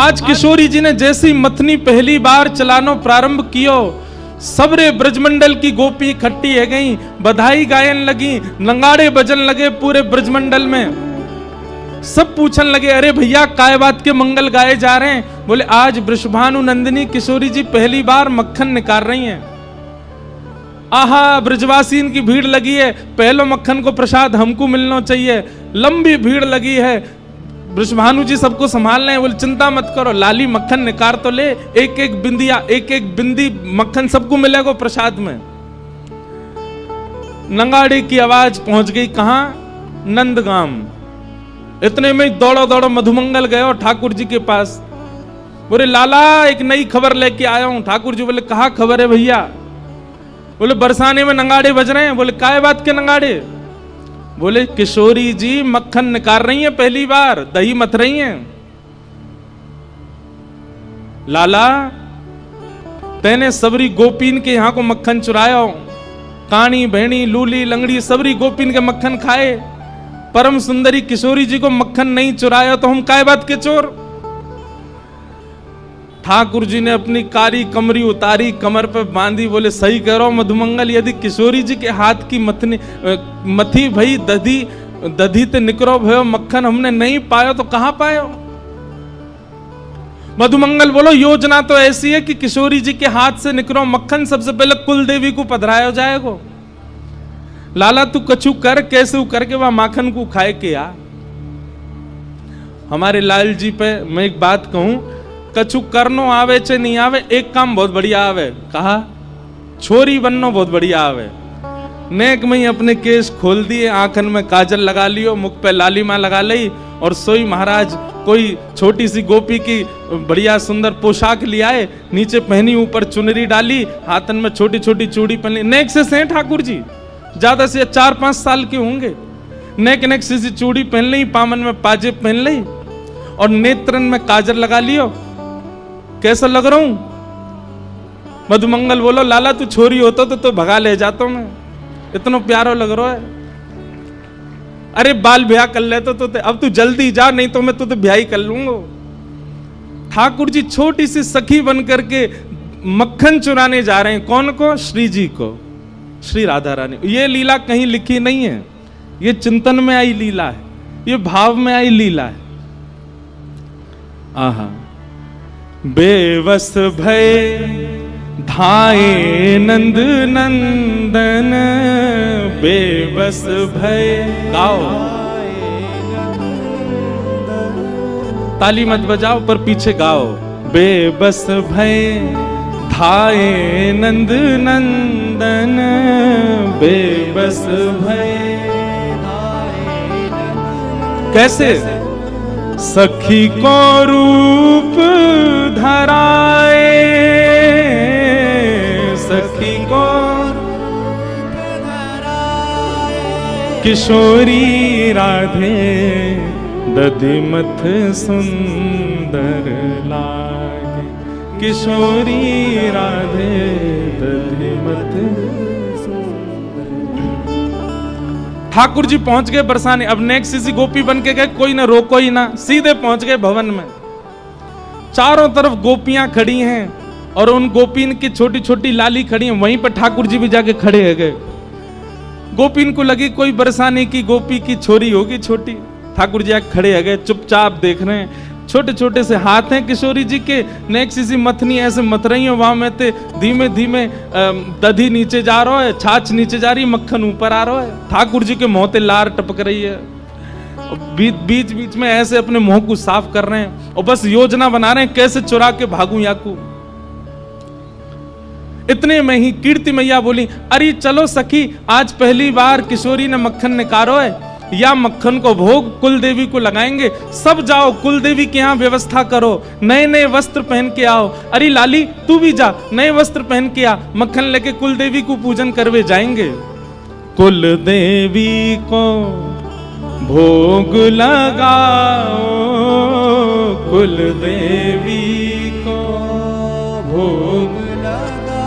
आज किशोरी जी ने जैसी मथनी पहली बार चलानो प्रारंभ कियो, सबरे ब्रजमंडल की गोपी इकट्ठी है गई, बधाई गायन लगी, नंगाड़े बजन लगे पूरे ब्रजमंडल में। सब पूछन लगे, अरे भैया काय बात के मंगल गाए जा रहे हैं? बोले आज वृषभानु नंदिनी किशोरी जी पहली बार मक्खन निकाल रही हैं। आहा, ब्रजवासीन की भीड़ लगी है, पहलो मक्खन को प्रसाद हमको मिलना चाहिए। लंबी भीड़ लगी है, वृषभानु जी सबको संभाल रहे हैं। बोले चिंता मत करो, लाली मक्खन निकाल तो ले, एक एक बिंदी मक्खन सबको मिलेगा प्रसाद में। नंगाड़े की आवाज पहुंच गई कहां? नंदगाम। इतने में दौड़ो दौड़ो मधुमंगल गए और ठाकुर जी के पास। बोले लाला एक नई खबर लेके आया हूं। ठाकुर जी बोले कहा खबर है भैया? बोले बरसाने में नंगाड़े बज रहे हैं। बोले काय बात के नंगाड़े? बोले किशोरी जी मक्खन निकाल रही हैं, पहली बार दही मथ रही हैं। लाला तेने सबरी गोपीन के यहां को मक्खन चुराया, कानी भेणी लूली लंगड़ी सबरी गोपीन के मक्खन खाए, परम सुंदरी किशोरी जी को मक्खन नहीं चुराया तो हम काय बात के चोर? ठाकुर जी ने अपनी कारी कमरी उतारी, कमर पे बांधी। बोले सही कह रहा हूं मधुमंगल, यदि किशोरी जी के हाथ की मथी भई दधी ते निकरो भयो मक्खन हमने नहीं पायो तो कहां पायो? मधुमंगल बोलो योजना तो ऐसी है कि किशोरी जी के हाथ से निकरो मक्खन सबसे पहले कुल देवी को पधराया जाएगा। लाला तू कछु कर, कैसे करके वह माखन को खाए के आ। हमारे लाल जी पे मैं एक बात कहूं, कछु करनो आवे चे नहीं आवे, एक काम बहुत बढ़िया आवे। कहा छोरी बननो बहुत बढ़िया आवे। नेक में ही अपने केस खोल दिए, आंखन में काजल लगा लियो, मुख पे लालिमा लगा ली और सोई महाराज कोई छोटी सी गोपी की बढ़िया सुंदर पोशाक लियाए, नीचे पहनी, ऊपर चुनरी डाली, हाथन में छोटी छोटी चूड़ी पहनी। नेक से सेठ ठाकुर जी ज्यादा से 4-5 साल के होंगे। नेक सी चूड़ी पहन ली, पामन में पाजेब पहन ली और नेत्रन में काजल लगा लियो। कैसा लग रहा हूं? मधुमंगल बोलो लाला तू छोरी होता तो भगा ले जाता हूं मैं, इतना प्यारा लग रहा है। अरे बाल ब्याह कर लेते तो अब तू जल्दी जा, नहीं तो मैं तुझे ब्याह ही कर लूंगा। ठाकुर जी छोटी सी सखी बन करके मक्खन चुराने जा रहे हैं। कौन को? श्री जी को, श्री राधा रानी। ये लीला कहीं लिखी नहीं है, ये चिंतन में आई लीला है, ये भाव में आई लीला है। आहा, बेवस भय धाये नंद नंदन, बेबस भय। गाओ, ताली मत बजाओ पर पीछे गाओ। बेबस भय धाये नंद नंदन, बेबस भय। कैसे? सखी को रूप धराए, सखी को किशोरी राधे, दधिमथ सुंदर लागे, किशोरी राधे दधिमथ। ठाकुर जी पहुंच गए बरसाने। अब नेक्स्ट किसी गोपी बन के गए, कोई ना रोको ही ना, सीधे पहुंच गए भवन में। चारों तरफ गोपियां खड़ी हैं और उन गोपीन की छोटी छोटी लाली खड़ी हैं। वहीं पर ठाकुर जी भी जाके खड़े हो गए। गोपीन को लगी कोई बरसाने की गोपी की छोरी होगी छोटी। ठाकुर जी आके खड़े हो गए, चुपचाप देख रहे हैं। छोटे छोटे से हाथ हैं किशोरी जी के, नेक्स्ट किसी मथनी ऐसे मत रही है, वहां में ते धीमे धीमे दधी नीचे जा रहा है, छाछ नीचे जा रही, मक्खन ऊपर आ रहा है। ठाकुर जी के मुंह ते लार टपक रही है। बीच बीच में ऐसे अपने मुंह को साफ कर रहे हैं और बस योजना बना रहे हैं कैसे चुरा के भागूं याकू। इतने में ही कीर्ति मैया बोली, अरे चलो सखी, आज पहली बार किशोरी ने मक्खन निकालो है, या मक्खन को भोग कुल देवी को लगाएंगे। सब जाओ कुल देवी के यहाँ व्यवस्था करो, नए नए वस्त्र पहन के आओ। अरे लाली तू भी जा, नए वस्त्र पहन के आ, मक्खन लेके कुल देवी को पूजन करवे जाएंगे। कुल देवी को भोग लगाओ, कुल देवी को भोग लगाओ।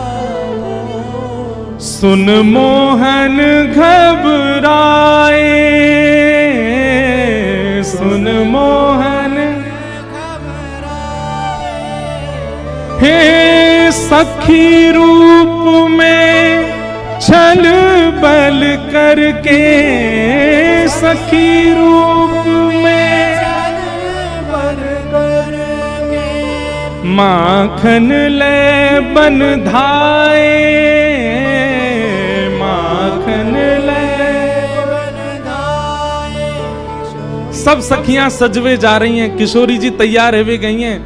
सुन मोहन घबराए, सुन मोहन घबराए। हे सखी रूप में छल बल करके, सखी रूप में छल बल करके, माखन ले बन धाए, माखन ले बन धाए। सब सखियां सजवे जा रही हैं, किशोरी जी तैयार हुए गई हैं,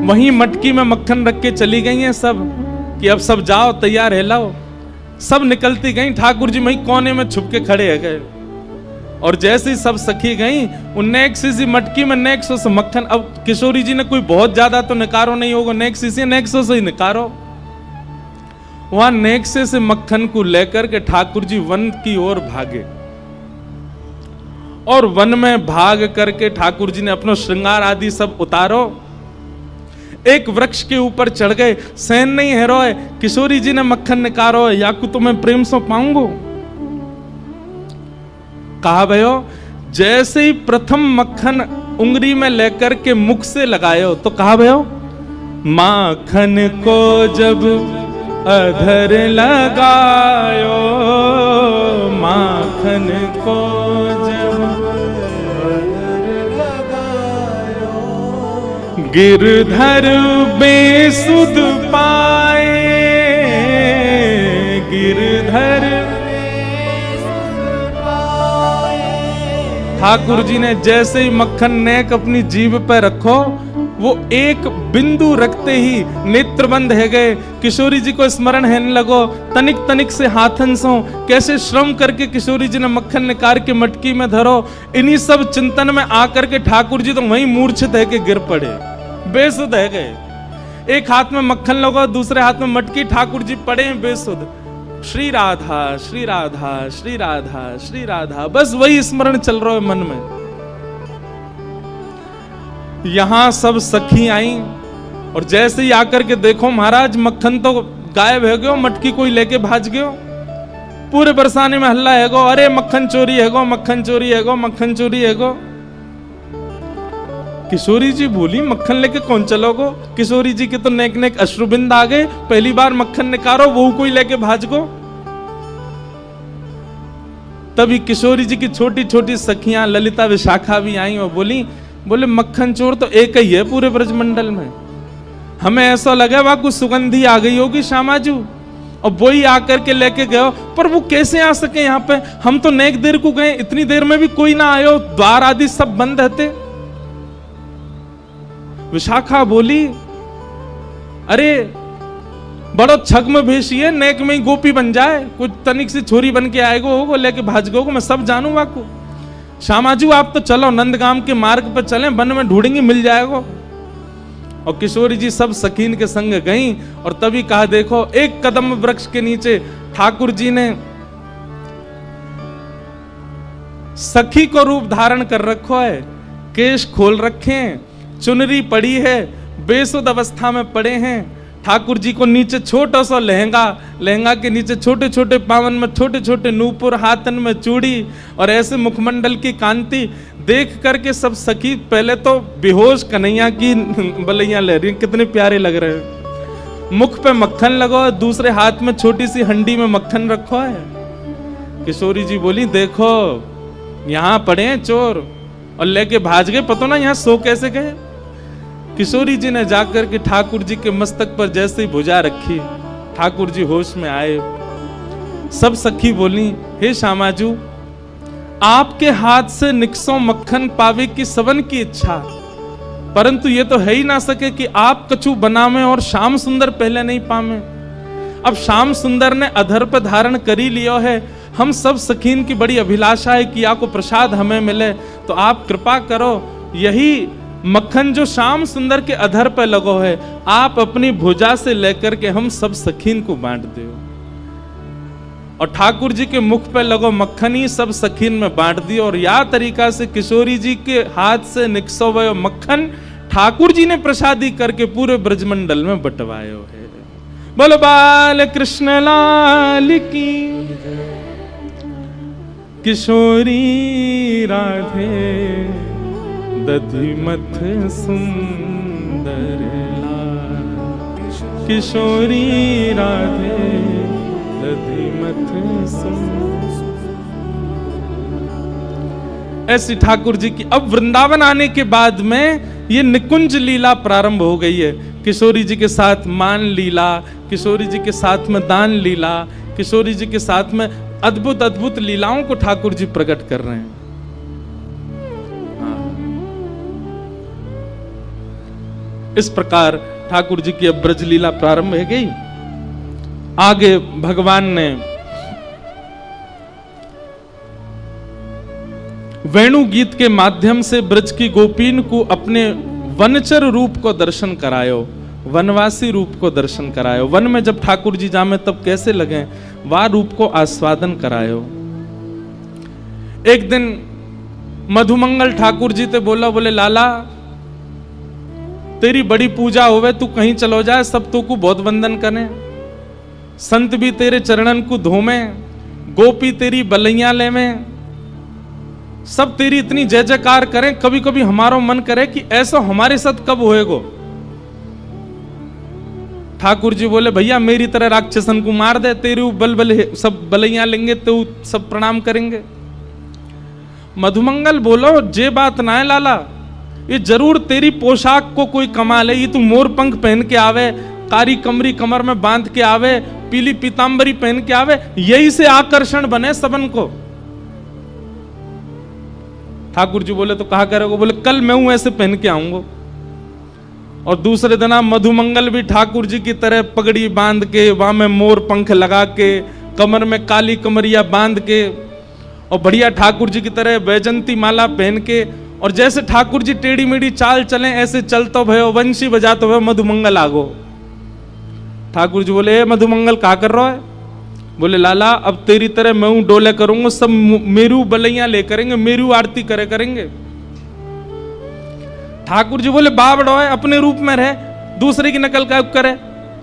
वहीं मटकी में मक्खन रख के चली गई हैं सब कि अब सब जाओ तैयार है लाओ। सब निकलती गई, ठाकुर जी वहीं कोने में छुप के खड़े है गए। और जैसे ही सब सखी गई, उनने एक सी मटकी में नेक सो से मक्खन, अब किशोरी जी ने कोई बहुत ज्यादा तो निकारो नहीं होगा, नेक सो से ही निकारो। वहां नेक्से से मक्खन को लेकर के ठाकुर जी वन की ओर भागे, और वन में भाग करके ठाकुर जी ने अपना श्रृंगार आदि सब उतारो, एक वृक्ष के ऊपर चढ़ गए। सहन नहीं है रोए, किशोरी जी ने मक्खन निकारो, याकू तो मैं प्रेम से पाऊंगो। कहा भयो, जैसे ही प्रथम मक्खन उंगली में लेकर के मुख से लगायो तो कहा भयो, माखन को जब अधर लगायो, माखन को जब गिरधर बेसुध पाए, गिरधर ठाकुर जी ने जैसे ही मक्खन नेक अपनी जीभ पर रखो, वो एक बिंदु रखते ही नेत्र बंद है गए। किशोरी जी को स्मरण है लगो, तनिक तनिक से हाथन सो कैसे श्रम करके किशोरी जी ने मक्खन निकाल के मटकी में धरो। इन्हीं सब चिंतन में आकर के ठाकुर जी तो वहीं मूर्छित है के गिर पड़े, बेसुध है गए। एक हाथ में मक्खन लगो, दूसरे हाथ में मटकी, ठाकुर जी पड़े हैं बेसुध। श्री राधा श्री राधा श्री राधा श्री राधा, बस वही स्मरण चल रहा है मन में। यहां सब सखी आई, और जैसे ही आकर के देखो महाराज मक्खन तो गायब है गयो, मटकी कोई लेके भाज गयो। पूरे बरसाने में हल्ला है गो, अरे मक्खन चोरी है गो, मक्खन चोरी है गो, मक्खन चोरी है गो। किशोरी जी बोली, मक्खन लेके कौन चलोगो? किशोरी जी के तो नेक नेक अश्रुबिंद आ गए, पहली बार मक्खन निकारो वो कोई लेके भाज गो। तभी किशोरी जी की छोटी छोटी सखियां ललिता विशाखा भी आई और बोले मक्खन चोर तो एक ही है पूरे ब्रजमंडल में, हमें ऐसा लगा वहां कुछ सुगंधी आ गई होगी श्यामाजू, और वो ही आकर के लेके गए। पर वो कैसे आ सके यहाँ पे? हम तो नेक देर को गए, इतनी देर में भी कोई ना आयो, द्वार आदि सब बंद रहते। विशाखा बोली, अरे बड़ो छग्म भेषी है, नेक में ही गोपी बन जाए, कुछ तनिक सी छोरी बन के आएगो होगो, लेके भाज गो, मैं सब जानू वाकू। श्यामाजू आप तो चलो नंदगाम के मार्ग पर चलें, वन में ढूंढेंगे मिल जाएगा। और किशोरी जी सब सखीन के संग गईं, और तभी कहा देखो एक कदम वृक्ष के नीचे ठाकुर जी ने सखी को रूप धारण कर रखो है, केश खोल रखे हैं, चुनरी पड़ी है, बेसुध अवस्था में पड़े हैं। ठाकुर जी को नीचे छोटा सा लहंगा, लहंगा के नीचे छोटे छोटे पावन में छोटे छोटे नूपुर, हाथन में चूड़ी, और ऐसे मुखमंडल की कांति देख करके सब सखी पहले तो बेहोश कन्हैया की बलैया ले रही, कितने प्यारे लग रहे हैं। मुख पे मक्खन लगो, दूसरे हाथ में छोटी सी हंडी में मक्खन रखो है। किशोरी जी बोली देखो यहाँ पड़े हैं चोर, और लेके भाज गए, पता ना यहाँ सो कैसे गए। किशोरी जी ने जाकर के ठाकुर जी के मस्तक पर जैसे ही भुजा रखी, ठाकुर जी होश में आए। सब सखी बोली, हे श्यामाजू आपके हाथ से निकसों मक्खन पावे की सवन की इच्छा, परंतु ये तो है ही ना सके कि आप कछु बनावे और श्याम सुंदर पहले नहीं पावे। अब श्याम सुंदर ने अधर पर धारण करी लियो है, हम सब सखीन की बड़ी अभिलाषा है कि आपको प्रसाद हमें मिले, तो आप कृपा करो यही मक्खन जो श्याम सुंदर के अधर पे लगो है, आप अपनी भुजा से लेकर के हम सब सखीन को बांट दो। और ठाकुर जी के मुख पे लगो मक्खन ही सब सखीन में बांट दियो, और या तरीका से किशोरी जी के हाथ से निकसो वो मक्खन ठाकुर जी ने प्रसादी करके पूरे ब्रजमंडल में बंटवायो है। बोलो बाल कृष्ण लाल की, किशोरी राधे दधिमथ सुंदर लाल। किशोरी राधे दधिमथ सुन। ऐसी ठाकुर जी की अब वृंदावन आने के बाद में ये निकुंज लीला प्रारंभ हो गई है। किशोरी जी के साथ मान लीला, किशोरी जी के साथ में दान लीला, किशोरी जी के साथ में अद्भुत अद्भुत लीलाओं को ठाकुर जी प्रकट कर रहे हैं। इस प्रकार ठाकुर जी की अब ब्रज लीला प्रारंभ हो गई। आगे भगवान ने वेणु गीत के माध्यम से ब्रज की गोपीन को अपने वनचर रूप को दर्शन करायो, वनवासी रूप को दर्शन करायो। वन में जब ठाकुर जी जामे तब कैसे लगे, वह रूप को आस्वादन करायो। एक दिन मधुमंगल ठाकुर जी ते बोले लाला तेरी बड़ी पूजा होवे, तू कहीं चलो जाए, सब तो को बहुत वंदन करें, संत भी तेरे चरणन को धोमे, गोपी तेरी बलैया ले में, सब तेरी इतनी जय जयकार करें। कभी कभी हमारा मन करे कि ऐसा हमारे साथ कब होएगो। ठाकुर जी बोले भैया मेरी तरह राक्षसन को मार दे, तेरे बल सब बलैया लेंगे तो सब प्रणाम करेंगे। मधुमंगल बोलो जे बात ना है लाला, ये जरूर तेरी पोशाक को कोई कमाल है। ये तू मोर पंख पहन के आवे, कारी कमरी कमर में बांध के आवे, पीली पीतांबरी पहन के आवे, यही से आकर्षण बने सबन को। ठाकुर जी बोले तो कहा करोगे? बोले कल मैं हूं ऐसे पहन के आऊंगा। और दूसरे दिन मधुमंगल भी ठाकुर जी की तरह पगड़ी बांध के, वहां में मोर पंख लगा के, कमर में काली कमरिया बांध के, और बढ़िया ठाकुर जी की तरह वैजंती माला पहन के, और जैसे ठाकुर जी टेढ़ी मेढ़ी चाल चले ऐसे चलतो भयो, वंशी बजाते हुए मधुमंगल आगो। ठाकुर जी बोले मधुमंगल क्या कर रहा है? बोले लाला अब तेरी तरह मैं डोले करूंगा, सब मेरू बलैया ले करेंगे, मेरू आरती करे करेंगे। ठाकुर जी बोले बाबड़ो है, अपने रूप में रहे, दूसरे की नकल का करे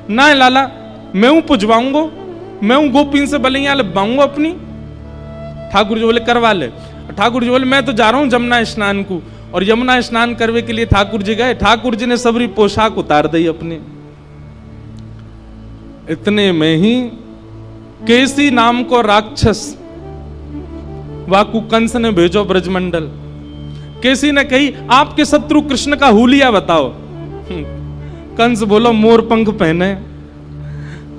ना लाला, मैं हूं पुजवाऊंगा, मैं हूं गोपीन से बलैया लगवाऊंगा अपनी। ठाकुर जी बोले करवा ले। ठाकुर जी बोले मैं तो जा रहा हूं जमुना स्नान को। और यमुना स्नान करने के लिए ठाकुर जी गए। ठाकुर जी ने सबरी पोशाक उतार दी अपने। इतने में ही केसी नाम को राक्षस वाकु कंस ने भेजो ब्रजमंडल। केसी ने कही आपके शत्रु कृष्ण का हुलिया बताओ। कंस बोलो मोर पंख पहने,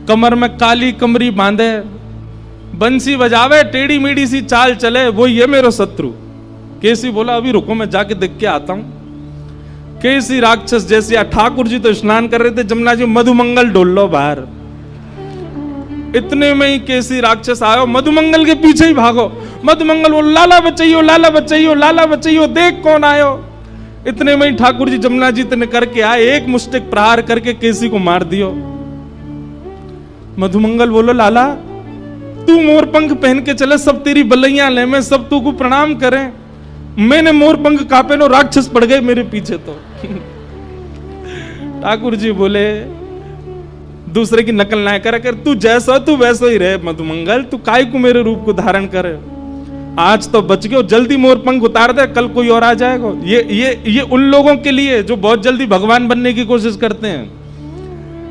कमर में काली कमरी बांधे, बंसी बजावे, टेढ़ी मेढ़ी सी चाल चले, वो ये मेरो शत्रु। केसी बोला अभी रुको मैं जाके देख के आता हूं। केसी राक्षस जैसे ठाकुर जी तो स्नान कर रहे थे जमुना जी, मधुमंगल डोल लो बाहर। इतने में ही केसी राक्षस आयो, मधुमंगल के पीछे ही भागो। मधुमंगल बोलो लाला बचाइयो, लाला बचाइयो, लाला बचाइयो, देख कौन आयो। इतने में ही ठाकुर जी जमुना जी ने करके आए, एक मुष्टिक प्रहार करके केसी को मार दियो। मधुमंगल बोलो लाला तू मोर पंख पहन के चले, सब तेरी बलैया ले में, सब तू को प्रणाम करें। मैंने मोर पंख कापे नो, राक्षस पड़ गए मेरे पीछे तो। ठाकुर जी बोले दूसरे की नकल ना कर, तू जैसा तू वैसा ही रहे मधुमंगल, तू काय को मेरे रूप को धारण करे। आज तो बच गए, जल्दी मोर पंख उतार दे, कल कोई और आ जाएगा। ये उन लोगों के लिए जो बहुत जल्दी भगवान बनने की कोशिश करते हैं।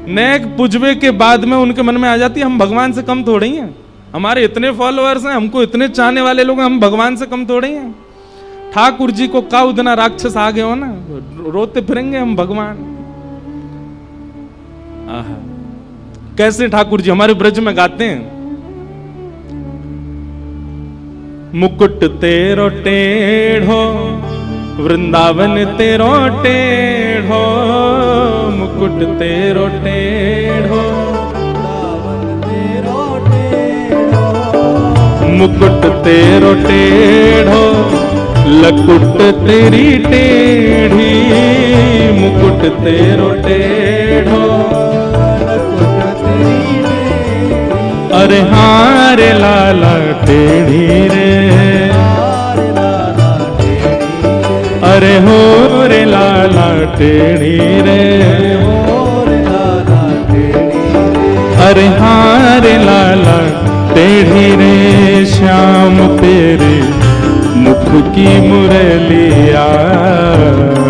नेक पुजबे के बाद में उनके मन में आ जाती है हम भगवान से कम थोड़े ही हैं, हमारे इतने फॉलोअर्स हैं, हमको इतने चाहने वाले लोग हैं, हम भगवान से कम थोड़े ही हैं। ठाकुर जी को का उतना राक्षस आ गए हो ना, रोते फिरेंगे हम भगवान। आहा कैसे ठाकुर जी हमारे ब्रज में गाते हैं, मुकुट तेरो टेढ़ो वृंदावन तेरो टेढ़ो, मुकुट तेरो टेढ़ो, मुकुट तेरो टेढ़ो, लकुट तेरी टेढ़ी, मुकुट तेरो टेढ़ो, अरे हाँ रे लाला टेढ़ी रे, अरे हो रे लाला टेढ़ी रे, अरे हाँ रे लाला टेढ़ी रे, श्याम तेरे मुख की मुरलिया,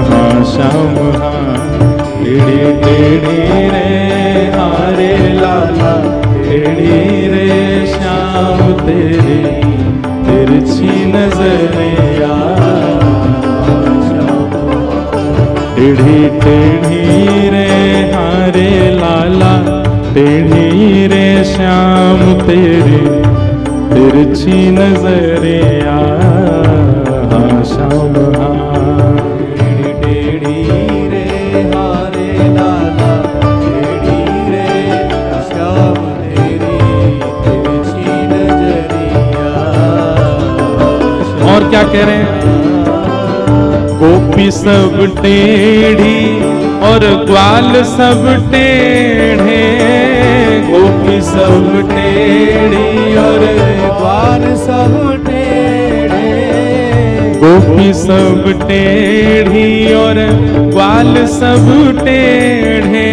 हाँ श्याम हाँ टेढ़ी टेढ़ी रे, तिरछी नजरिया श्याम टेढ़ी रे हारे लाला टेढ़ी रे श्याम तेरी तिरछी नजरिया। और क्या कह रहे हैं? गोपी सब टेढ़ी और ग्वाल सब टेढ़े, गोपी सब टेढ़ी और ग्वाल सब टेढ़े, गोपी सब टेढ़ी और ग्वाल सब टेढ़े,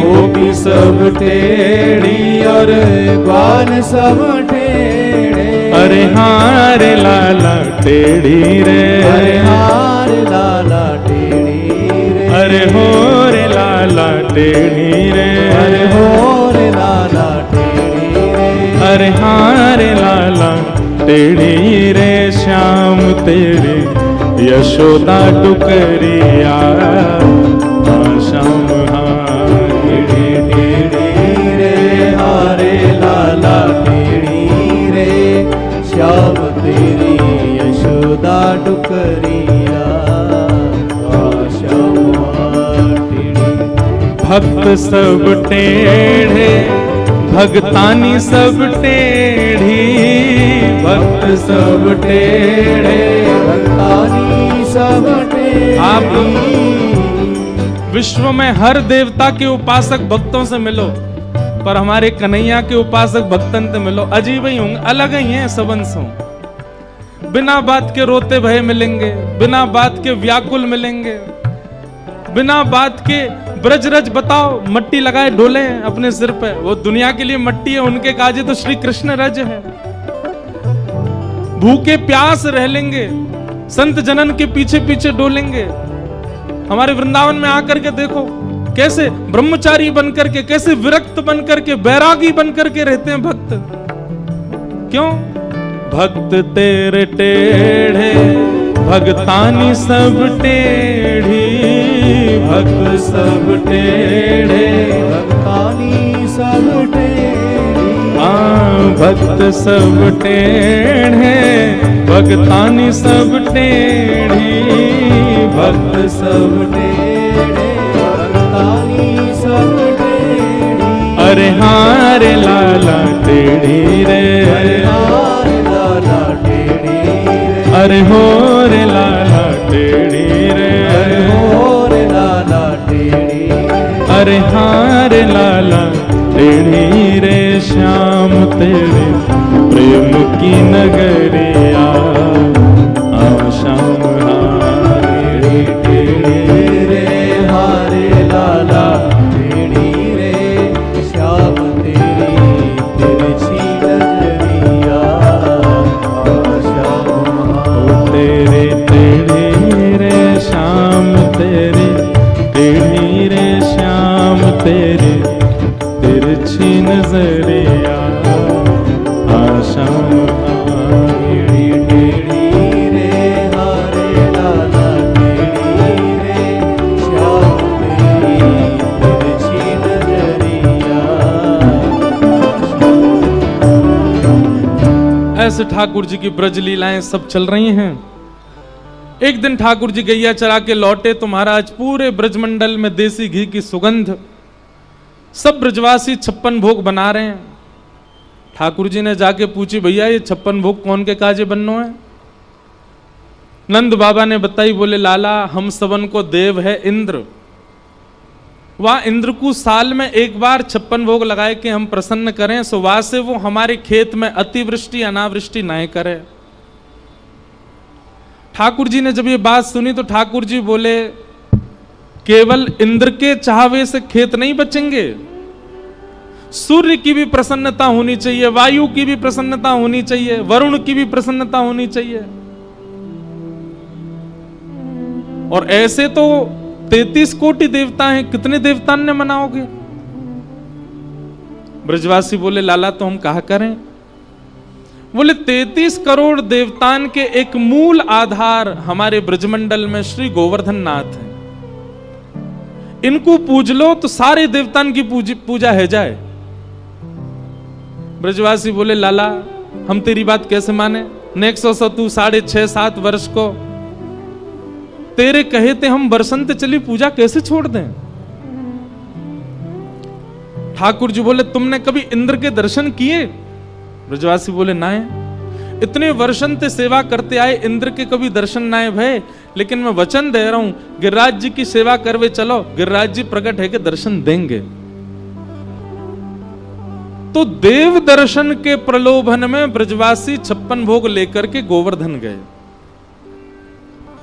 गोपी सब टेढ़ी और ग्वाल सब टेढ़े। अरे हार लाला टेढ़ी रे, अरे हार लाला टेढ़ी रे, अरे हो रे लाला टेढ़ी रे, अरे हो रे लाला टेढ़ी रे, अरे हार लाला टेढ़ी रे श्याम तेरे यशोदा डुकरिया श्याम टेढ़ी टेढ़ी रे हारे लाला टेढ़ी रे श्याम तेरी यशोदा डुकरिया श्याम टेढ़ी। भक्त सब टेढ़े भगतानी सब टेढ़ी, भक्त सब टेढ़े भगतानी सब टेढ़ी। आप विश्व में हर देवता के उपासक भक्तों से मिलो, पर हमारे कन्हैया के उपासक भक्तन से मिलो, अजीब ही होंगे, अलग ही हैं सबंसों। बिना बात के रोते भय मिलेंगे, बिना बात के व्याकुल मिलेंगे, बिना बात के ब्रजरज बताओ मट्टी लगाए डोले अपने सिर पे, वो दुनिया के लिए मट्टी है, उनके काजे तो श्री कृष्ण रज है। भूखे प्यास रह लेंगे, संत जनन के पीछे पीछे डोलेंगे। हमारे वृंदावन में आकर के देखो कैसे ब्रह्मचारी बनकर के, कैसे विरक्त बनकर के, बैरागी बनकर के रहते हैं भक्त। क्यों? भक्त तेरे टेढ़े भगतानी सब टेढ़ी, भक्त सब टेढ़े भगतानी सब टेढ़ी। भक्त सब टेढ़े भगतानी सब टेढ़ी, भक्त सब टेढ़े भगतानी सब टेढ़ी। अरे हार लाला टेढ़ी रे, अरे हार लाला टेढ़ी रे, अरे हो रे लाला टेढ़ी रे, अरे हो रे लाला टेढ़ी रे, अरे हार लाला टेढ़ी रे श्याम तेरे प्रेम की नगरिया श्याम टेढ़ी टेढ़ी रे हारे लाला टेढ़ी रे श्याम तेरी तिरछी नजरिया श्याम तेरे टेढ़ी रे श्याम तेरे टेढ़ी रे श्याम तेरे तिरछी नजरिया श्याम टेढ़ी टेढ़ी रे हारे लाला टेढ़ी रे श्याम तेरी तिरछी नजरिया। ऐसे ठाकुर जी की ब्रज लीलाएं सब चल रही हैं। एक दिन ठाकुर जी गैया चरा के लौटे तो महाराज पूरे ब्रजमंडल में देसी घी की सुगंध, सब ब्रजवासी 56 भोग बना रहे हैं। ठाकुर जी ने जाके पूछी, भैया ये 56 भोग कौन के काजे बननो है? नंद बाबा ने बताई, बोले लाला हम सबन को देव है इंद्र, वह इंद्र को साल में एक बार 56 भोग लगाए कि हम प्रसन्न करें, सो वहां से वो हमारे खेत में अतिवृष्टि अनावृष्टि न करे। ठाकुर जी ने जब ये बात सुनी तो ठाकुर जी बोले, केवल इंद्र के चाहवे से खेत नहीं बचेंगे, सूर्य की भी प्रसन्नता होनी चाहिए, वायु की भी प्रसन्नता होनी चाहिए, वरुण की भी प्रसन्नता होनी चाहिए। और ऐसे तो 33 कोटि देवता हैं, कितने देवता ने मनाओगे? ब्रजवासी बोले, लाला तो हम कहा करें? बोले 33 करोड़ देवतान के एक मूल आधार हमारे ब्रजमंडल में श्री गोवर्धन नाथ है। इनको पूज लो तो सारे देवतान की पूजा है जाए। ब्रजवासी बोले, लाला हम तेरी बात कैसे माने? नेक्स्ट सो तू 6.5-7 वर्ष को तेरे कहे थे हम बरसंत चली पूजा कैसे छोड़ दें? ठाकुर जी बोले तुमने कभी इंद्र के दर्शन किए? ब्रजवासी बोले ना है। इतने वर्षन ते सेवा करते आए, इंद्र के कभी दर्शन ना भय, लेकिन मैं वचन दे रहा हूं गिरिराज जी की सेवा करवे चलो, गिरिराज जी प्रकट है के दर्शन देंगे। तो देव दर्शन के प्रलोभन में ब्रजवासी 56 भोग लेकर के गोवर्धन गए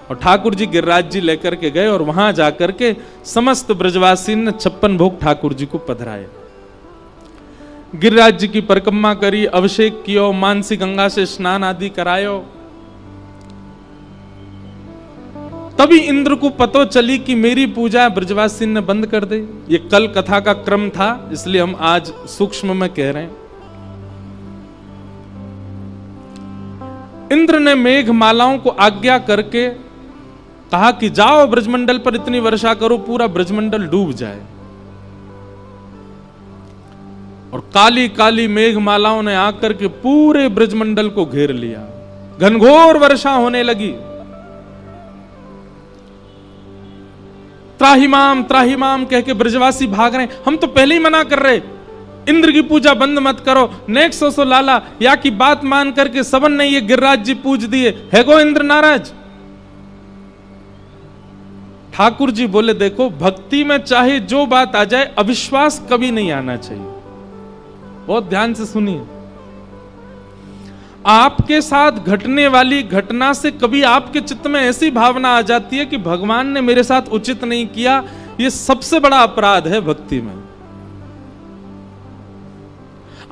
और ठाकुर जी गिरिराज जी लेकर के गए और वहां जाकर के समस्त ब्रजवासी ने 56 भोग ठाकुर जी को पधराए। गिरिराज जी की परिक्रमा करी, अभिषेक कियो, मानसी गंगा से स्नान आदि करायो। तभी इंद्र को पतो चली कि मेरी पूजा ब्रजवासी ने बंद कर दी। ये कल कथा का क्रम था, इसलिए हम आज सूक्ष्म में कह रहे हैं। इंद्र ने मेघ मालाओं को आज्ञा करके कहा कि जाओ ब्रजमंडल पर इतनी वर्षा करो पूरा ब्रजमंडल डूब जाए। और काली काली मेघ मालाओं ने आकर के पूरे ब्रजमंडल को घेर लिया। घनघोर वर्षा होने लगी। त्राहिमाम कह के ब्रजवासी भाग रहे। हम तो पहले ही मना कर रहे इंद्र की पूजा बंद मत करो। नेक्स्ट सो लाला या की बात मान करके सबन ने ये गिरिराज जी पूज दिए, है गो इंद्र नाराज। ठाकुर जी बोले देखो भक्ति में चाहे जो बात आ जाए अविश्वास कभी नहीं आना चाहिए। बहुत ध्यान से सुनिए। आपके साथ घटने वाली घटना से कभी आपके चित्त में ऐसी भावना आ जाती है कि भगवान ने मेरे साथ उचित नहीं किया, यह सबसे बड़ा अपराध है भक्ति में।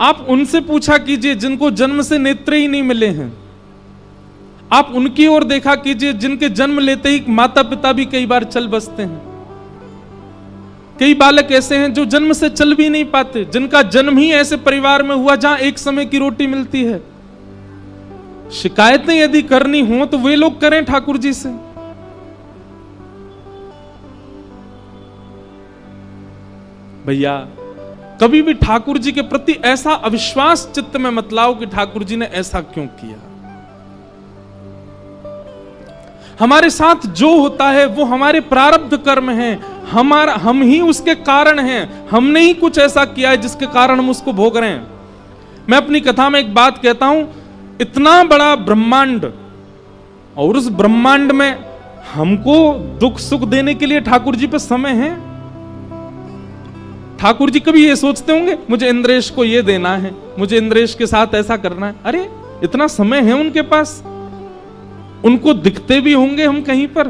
आप उनसे पूछा कीजिए जिनको जन्म से नेत्र ही नहीं मिले हैं। आप उनकी ओर देखा कीजिए जिनके जन्म लेते ही माता पिता भी कई बार चल बसते हैं। कई बालक ऐसे हैं जो जन्म से चल भी नहीं पाते, जिनका जन्म ही ऐसे परिवार में हुआ जहां एक समय की रोटी मिलती है। शिकायतें यदि करनी हो तो वे लोग करें ठाकुर जी से। भैया कभी भी ठाकुर जी के प्रति ऐसा अविश्वास चित्त में मत लाओ कि ठाकुर जी ने ऐसा क्यों किया। हमारे साथ जो होता है वो हमारे प्रारब्ध कर्म हैं, हम ही उसके कारण हैं। हमने ही कुछ ऐसा किया है जिसके कारण हम उसको भोग रहे हैं। मैं अपनी कथा में एक बात कहता हूं, इतना बड़ा ब्रह्मांड और उस ब्रह्मांड में हमको दुख सुख देने के लिए ठाकुर जी पे समय है। ठाकुर जी कभी ये सोचते होंगे मुझे इंद्रेश को ये देना है, मुझे इंद्रेश के साथ ऐसा करना है? अरे इतना समय है उनके पास, उनको दिखते भी होंगे हम कहीं पर।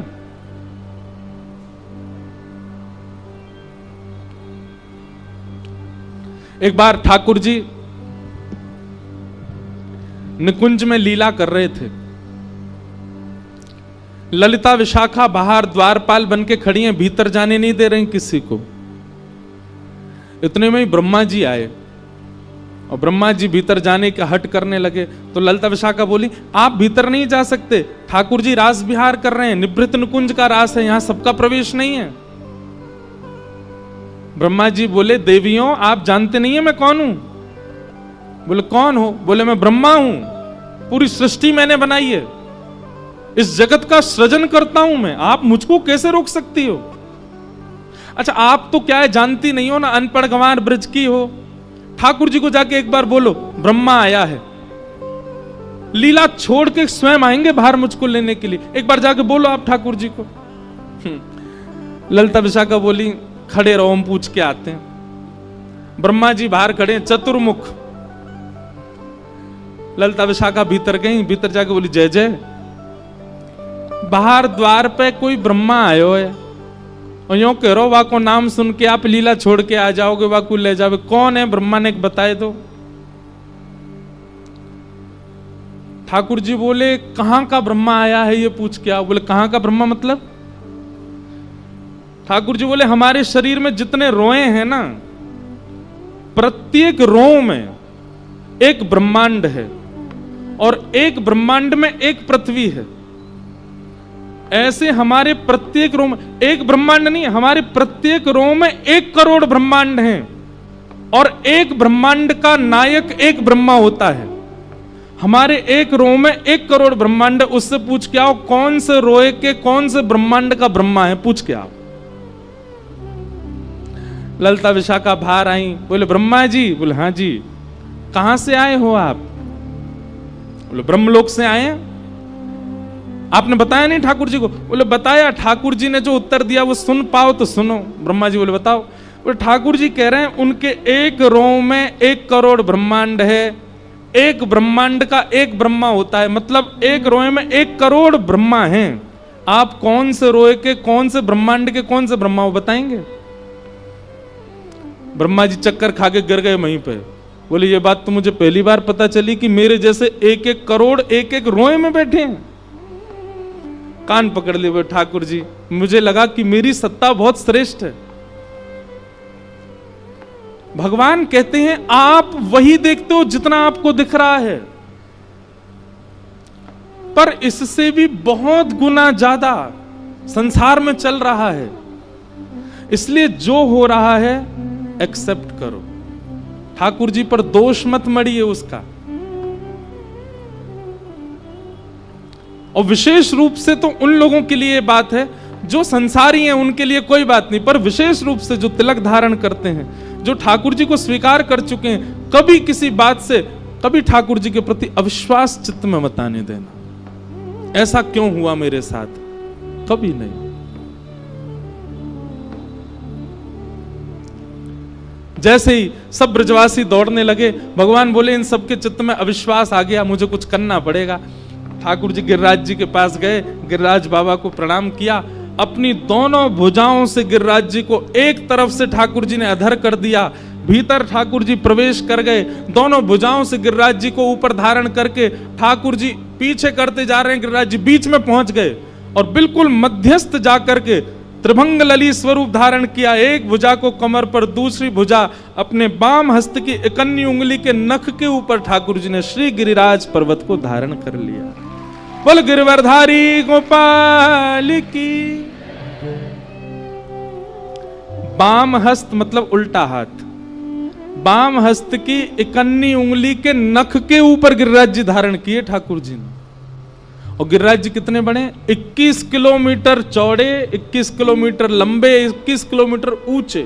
एक बार ठाकुर जी निकुंज में लीला कर रहे थे। ललिता विशाखा बाहर द्वारपाल बन के खड़ी हैं, भीतर जाने नहीं दे रही किसी को। इतने में ही ब्रह्मा जी आए और ब्रह्मा जी भीतर जाने का हट करने लगे तो ललिता विशाखा बोली आप भीतर नहीं जा सकते, ठाकुर जी रास विहार कर रहे हैं, निभृत निकुंज का रास है, यहां सबका प्रवेश नहीं है। ब्रह्मा जी बोले देवियों आप जानते नहीं है मैं कौन हूं? बोले कौन हो? बोले मैं ब्रह्मा हूं, पूरी सृष्टि मैंने बनाई है, इस जगत का सृजन करता हूं मैं, आप मुझको कैसे रोक सकती हो? अच्छा आप तो क्या है जानती नहीं हो ना, अनपढ़ गंवार ब्रज की हो। ठाकुर जी को जाके एक बार बोलो ब्रह्मा आया है, लीला छोड़ के स्वयं आएंगे बाहर मुझको लेने के लिए, एक बार जाके बोलो आप ठाकुर जी को। ललिता विशाखा बोली खड़े रहो हम पूछ के आते हैं। ब्रह्मा जी बाहर खड़े हैं चतुर्मुख। ललिता विशाखा भीतर गई, भीतर जाके बोली जय जय। बाहर द्वार पे कोई ब्रह्मा आयो है और यूं कह रहो वाको नाम सुन के आप लीला छोड़ के आ जाओगे, वाको ले जाओगे। कौन है ब्रह्मा ने बताए दो। ठाकुर जी बोले कहां का ब्रह्मा आया है ये पूछ के आओ। बोले कहां का ब्रह्मा मतलब? ठाकुर जी बोले हमारे शरीर में जितने रोए हैं ना, प्रत्येक रो में एक ब्रह्मांड है और एक ब्रह्मांड में एक पृथ्वी है। ऐसे हमारे प्रत्येक रो में एक ब्रह्मांड नहीं है, हमारे प्रत्येक रो में 1 करोड़ ब्रह्मांड हैं और एक ब्रह्मांड का नायक एक ब्रह्मा होता है। हमारे एक रो में 1 करोड़ ब्रह्मांड, उससे पूछ के आओ कौन से रोए के कौन से ब्रह्मांड का ब्रह्मा है, पूछ के आओ। ललिता विशाखा बाहर आई, बोले ब्रह्मा जी, बोले हाँ जी। कहां से आए हो आप? बोले ब्रह्मलोक से आए हैं। आपने बताया नहीं ठाकुर जी को? बोले बताया, ठाकुर जी ने जो उत्तर दिया वो सुन पाओ तो सुनो। ब्रह्मा जी बोले बताओ। बोले ठाकुर जी कह रहे हैं उनके एक रो में 1 करोड़ ब्रह्मांड है, एक ब्रह्मांड का एक ब्रह्मा होता है, मतलब एक रोए में 1 करोड़ ब्रह्मा हैं। आप कौन से रोए के कौन से ब्रह्मांड के कौन से ब्रह्मा वो बताएंगे? ब्रह्मा जी चक्कर खा के गिर गए वहीं पे। बोले ये बात तो मुझे पहली बार पता चली कि मेरे जैसे 1-1 करोड़ 1-1 रोए में बैठे हैं। कान पकड़ लिए वो ठाकुर जी, मुझे लगा कि मेरी सत्ता बहुत श्रेष्ठ है। भगवान कहते हैं आप वही देखते हो जितना आपको दिख रहा है, पर इससे भी बहुत गुना ज्यादा संसार में चल रहा है। इसलिए जो हो रहा है एक्सेप्ट करो। ठाकुर जी पर दोष मत मड़िए उसका। और विशेष रूप से तो उन लोगों के लिए बात है जो संसारी हैं, उनके लिए कोई बात नहीं, पर विशेष रूप से जो तिलक धारण करते हैं, जो ठाकुर जी को स्वीकार कर चुके हैं, कभी किसी बात से कभी ठाकुर जी के प्रति अविश्वास चित्त में मत आने देना। ऐसा क्यों हुआ मेरे साथ, कभी नहीं। जैसे ही सब ब्रजवासी दौड़ने लगे, भगवान बोले इन सबके चित्त में अविश्वास आ गया, मुझे कुछ करना पड़ेगा। ठाकुर जी गिरिराज जी के पास गए, गिरिराज बाबा को प्रणाम किया, अपनी दोनों भुजाओं से गिरिराज जी को एक तरफ से ठाकुर जी ने अधर कर दिया, भीतर ठाकुर जी प्रवेश कर गए, दोनों भुजाओं से गिरिराज जी को ऊपर धारण करके ठाकुर जी पीछे करते जा रहे हैं, गिरिराज जी बीच में पहुंच गए और बिल्कुल मध्यस्थ जाकर के त्रिभंग लली स्वरूप धारण किया। एक भुजा को कमर पर, दूसरी भुजा अपने बाम हस्त की इकन्नी उंगली के नख के ऊपर ठाकुर जी ने श्री गिरिराज पर्वत को धारण कर लिया। बोल गिरवरधारी गोपाल की। बाम हस्त मतलब उल्टा हाथ, बाम हस्त की इकन्नी उंगली के नख के ऊपर गिरिराज जी धारण किए ठाकुर जी ने। और गिरिराज जी कितने बड़े? 21 किलोमीटर चौड़े, 21 किलोमीटर लंबे, 21 किलोमीटर ऊंचे।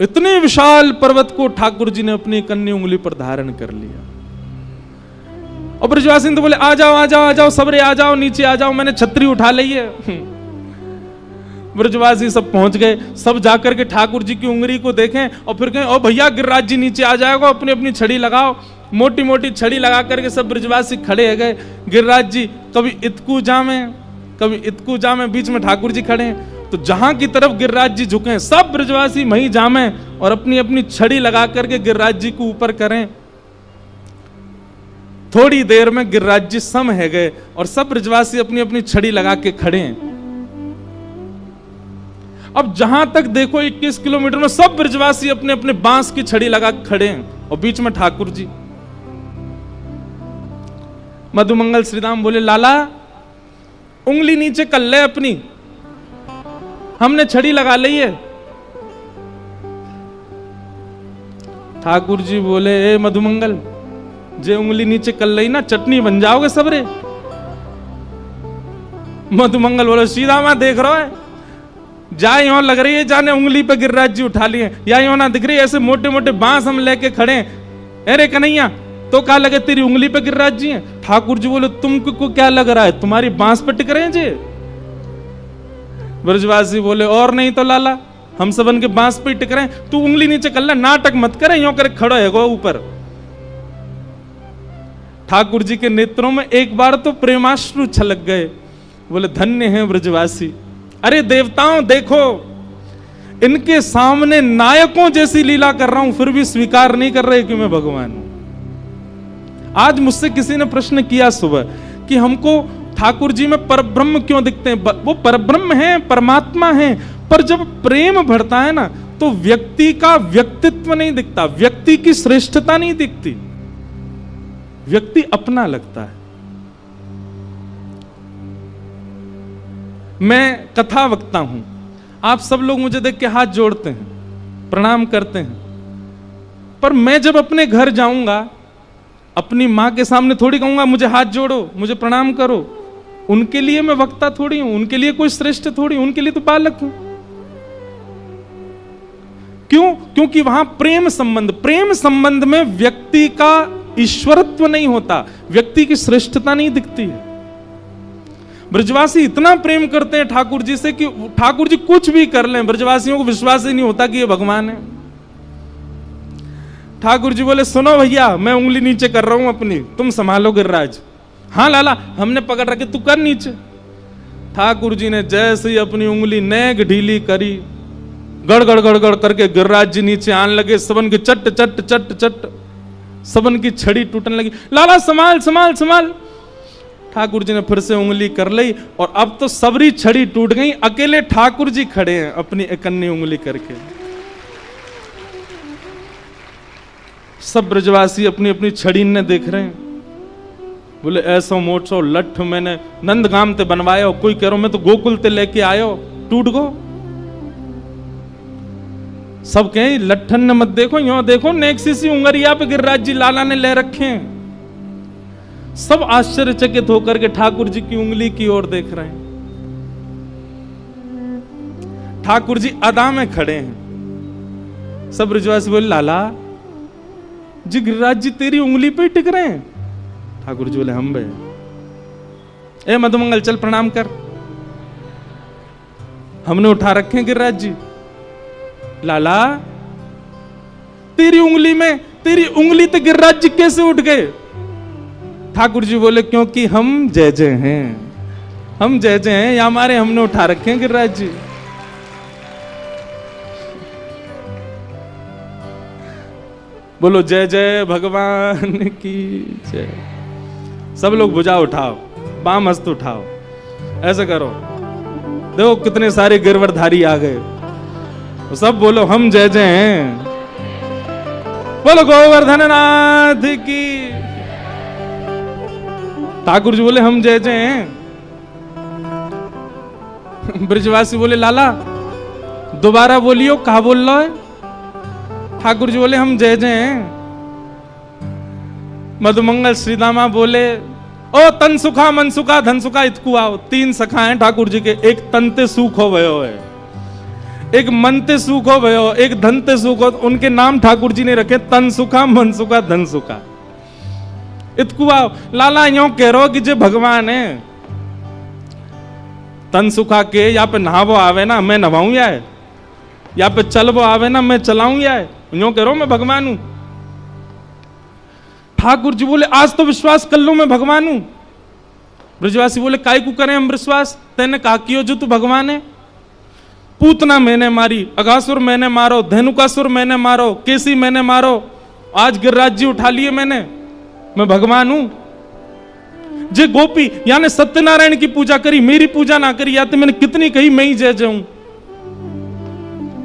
इतने विशाल पर्वत को ठाकुर जी ने अपनी कन्नी उंगली पर धारण कर लिया। और ब्रजवासी तो बोले आ जाओ आ जाओ आ जाओ, सबरे आ जाओ, नीचे आ जाओ, मैंने छतरी उठा ली है। ब्रजवासी सब पहुंच गए, सब जाकर के ठाकुर जी की उंगली को देखें और फिर कहें ओ भैया गिरिराज जी नीचे आ जाएगा, अपनी अपनी छड़ी लगाओ। मोटी मोटी छड़ी लगा करके सब ब्रजवासी खड़े है गए। गिरिराज जी कभी इतकू जामे कभी इतकू जामे, बीच में ठाकुर जी खड़े हैं, तो जहां की तरफ गिरिराज जी झुके सब ब्रजवासी वहीं जामे और अपनी अपनी छड़ी लगा करके गिरिराज जी को ऊपर करें। थोड़ी देर में गिरिराज जी सम है गए और सब ब्रजवासी अपनी अपनी छड़ी लगा के खड़े हैं। अब जहां तक देखो 21 किलोमीटर में सब ब्रजवासी अपने अपने बांस की छड़ी लगा खड़े हैं और बीच में ठाकुर जी। मधुमंगल श्रीराम बोले लाला उंगली नीचे कर ले अपनी, हमने छड़ी लगा ली है। ठाकुर जी बोले ए मधुमंगल, जे उंगली नीचे कर ली ना चटनी बन जाओगे सबरे। मधुमंगल बोले सीधा मैं देख रहा है, जा यो लग रही है जाने उंगली पे गिरिराज जी उठा लिए, या यो ना दिख रही ऐसे मोटे मोटे बांस हम लेके खड़े हैं। अरे कन्हैया तो क्या लगे तेरी उंगली पे गिरिराज जी हैं? ठाकुर जी बोले तुमको क्या लग रहा है, तुम्हारी बांस पे टिक रहे हैं जी? ब्रजवासी बोले और नहीं तो लाला, हम सबन के बांस पे टिक रहे हैं, तू उंगली नीचे कर ले, नाटक मत करे, यो करे खड़ो है गो ऊपर। ठाकुर जी के नेत्रों में एक बार तो प्रेमाश्रु छलक गए। बोले धन्य है ब्रजवासी। अरे देवताओं देखो, इनके सामने नायकों जैसी लीला कर रहा हूं, फिर भी स्वीकार नहीं कर रहे कि मैं भगवान हूं। आज मुझसे किसी ने प्रश्न किया सुबह कि हमको ठाकुर जी में परब्रह्म क्यों दिखते हैं? वो परब्रह्म है, परमात्मा है, पर जब प्रेम बढ़ता है ना तो व्यक्ति का व्यक्तित्व नहीं दिखता, व्यक्ति की श्रेष्ठता नहीं दिखती, व्यक्ति अपना लगता है। मैं कथा वक्ता हूं, आप सब लोग मुझे देख के हाथ जोड़ते हैं, प्रणाम करते हैं, पर मैं जब अपने घर जाऊंगा अपनी माँ के सामने थोड़ी कहूंगा मुझे हाथ जोड़ो, मुझे प्रणाम करो। उनके लिए मैं वक्ता थोड़ी हूं, उनके लिए कोई श्रेष्ठ थोड़ी, उनके लिए तो बालक हूं। क्यों? क्योंकि वहां प्रेम संबंध में व्यक्ति का ईश्वरत्व नहीं होता, व्यक्ति की श्रेष्ठता नहीं दिखती है। ब्रजवासी इतना प्रेम करते हैं ठाकुर जी से कि ठाकुर जी कुछ भी कर लें, ब्रजवासियों को विश्वास ही नहीं होता कि ये भगवान है। ठाकुर जी बोले सुनो भैया, मैं उंगली नीचे कर रहा हूं अपनी, तुम संभालो गिरिराज। हाँ लाला, हमने पकड़ रखे, तू कर नीचे। ठाकुर जी ने जैसे ही अपनी उंगली नेक ढीली करी, गड़ गड़ गड़ गड़ करके गिरिराज जी नीचे आने लगे। सबन की चट चट चट चट, सबन की छड़ी टूटने लगी। लाला संभाल संभाल संभाल। ठाकुर जी ने फिर से उंगली कर ली और अब तो सबरी छड़ी टूट गई, अकेले ठाकुर जी खड़े हैं अपनी इकन्नी उंगली करके। सब ब्रजवासी अपनी अपनी छड़ी ने देख रहे हैं। बोले ऐसा मोटो लठ मैंने नंदगाम ते बनवायो, कोई कह रहा मैं तो गोकुल ते लेके आयो, टूट गो। सब कहें लट्ठन ने मत देखो, यो देखो नेक सी उंगरिया पे गिरिराज जी लाला ने ले रखे हैं। सब आश्चर्यचकित होकर के ठाकुर जी की उंगली की ओर देख रहे हैं। ठाकुर जी अदा में खड़े हैं। सब ब्रजवासी बोले लाला जी गिरिराज जी तेरी उंगली पे टिक रहे हैं। ठाकुर जी बोले हम बे, ए मधुमंगल चल प्रणाम कर, हमने उठा रखे हैं गिरिराज जी। लाला तेरी उंगली तो गिरिराज जी कैसे उठ गए? ठाकुर जी बोले क्योंकि हम जय जय हैं, हम जय जय हैं, या हमारे हमने उठा रखे हैं गिरिराज जी। बोलो जय जय भगवान की जय। सब लोग भुजा उठाओ, बाम हस्त उठाओ, ऐसे करो। देखो कितने सारे गिरवरधारी आ गए, सब बोलो हम जय जय हैं। बोलो गोवर्धन नाथ की। ठाकुर जी बोले हम जय जय हैं। ब्रजवासी बोले लाला दोबारा बोलियो, कहा बोल रहा है? ठाकुर जी बोले हम जय जय हैं। मधुमंगल श्रीदामा बोले ओ तन सुखा मन सुखा धन सुखा इतकु आओ। 3 सखा हैं ठाकुर जी के, एक तनते सुख हो भयो है, एक मनते सुख हो भयो, एक धनते सुख हो। उनके नाम ठाकुर जी ने रखे तन सुखा मन सुखा धन सुखा इतकु आओ। लाला यो कह रहो कि जे भगवान है तन सुखा के, या पे नहावो आवे ना मैं नहाऊं, या पे चलवो आवे ना मैं चलाऊं, यो कह रहो मैं भगवान हूं। ठाकुर जी बोले आज तो विश्वास कर लो मैं भगवान हूं। ब्रजवासी बोले काय को करें हम विश्वास, तेने कहा कियो जो तू भगवान है। पूतना मैंने मारी, अगासुर मैंने मारो, धेनुकासुर मैंने मारो, केसी मैंने मारो, आज गिरिराज जी उठा लिए मैंने, मैं भगवान हूं। जे गोपी यानी सत्यनारायण की पूजा करी, मेरी पूजा ना करी, या तो मैंने कितनी कही मैं ही जय जय हूं।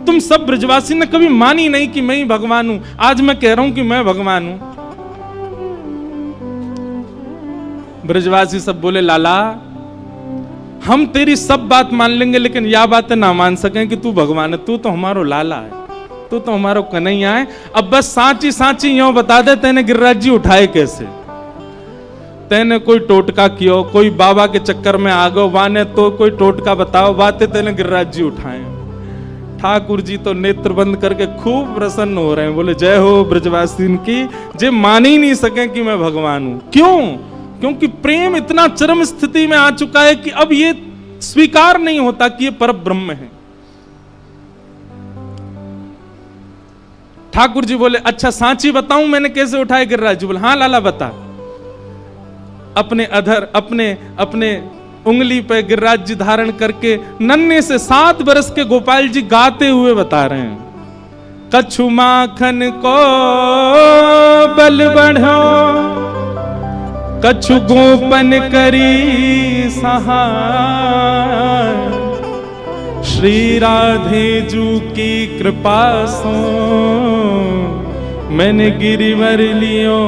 तुम सब ब्रजवासी ने कभी मानी नहीं कि मैं ही भगवान हूं, आज मैं कह रहा हूं कि मैं भगवान हूं। ब्रजवासी सब बोले लाला हम तेरी सब बात मान लेंगे, लेकिन यह बातें ना मान सकें कि तू भगवान है। तू तो हमारो लाला है, तू तो हमारो कन्हैया है। अब बस सांची सांची यूं बता दे तेने गिरिराज जी उठाए कैसे? तेने कोई टोटका कियो, कोई बाबा के चक्कर में आ गो वाने, तो कोई टोटका बताओ, बातें तेने गिरिराज जी उठाए। ठाकुर जी तो नेत्र बंद करके खूब प्रसन्न हो रहे हैं, बोले जय हो ब्रजवासी की, जे मान ही नहीं सके कि मैं भगवान हूं। क्यों? क्योंकि प्रेम इतना चरम स्थिति में आ चुका है कि अब ये स्वीकार नहीं होता कि ये पर ब्रह्म है। ठाकुर जी बोले अच्छा सांची बताऊं मैंने कैसे उठाए गिरिराज जी? बोले हाँ लाला बता। अपने अधर अपने उंगली पे गिरिराज जी धारण करके नन्हे से 7 बरस के गोपाल जी गाते हुए बता रहे हैं, कछु माखन को बल बढ़ो, कछु गोपन करी सहाय, श्री राधे जू की कृपा सो मैंने गिरिवर लियो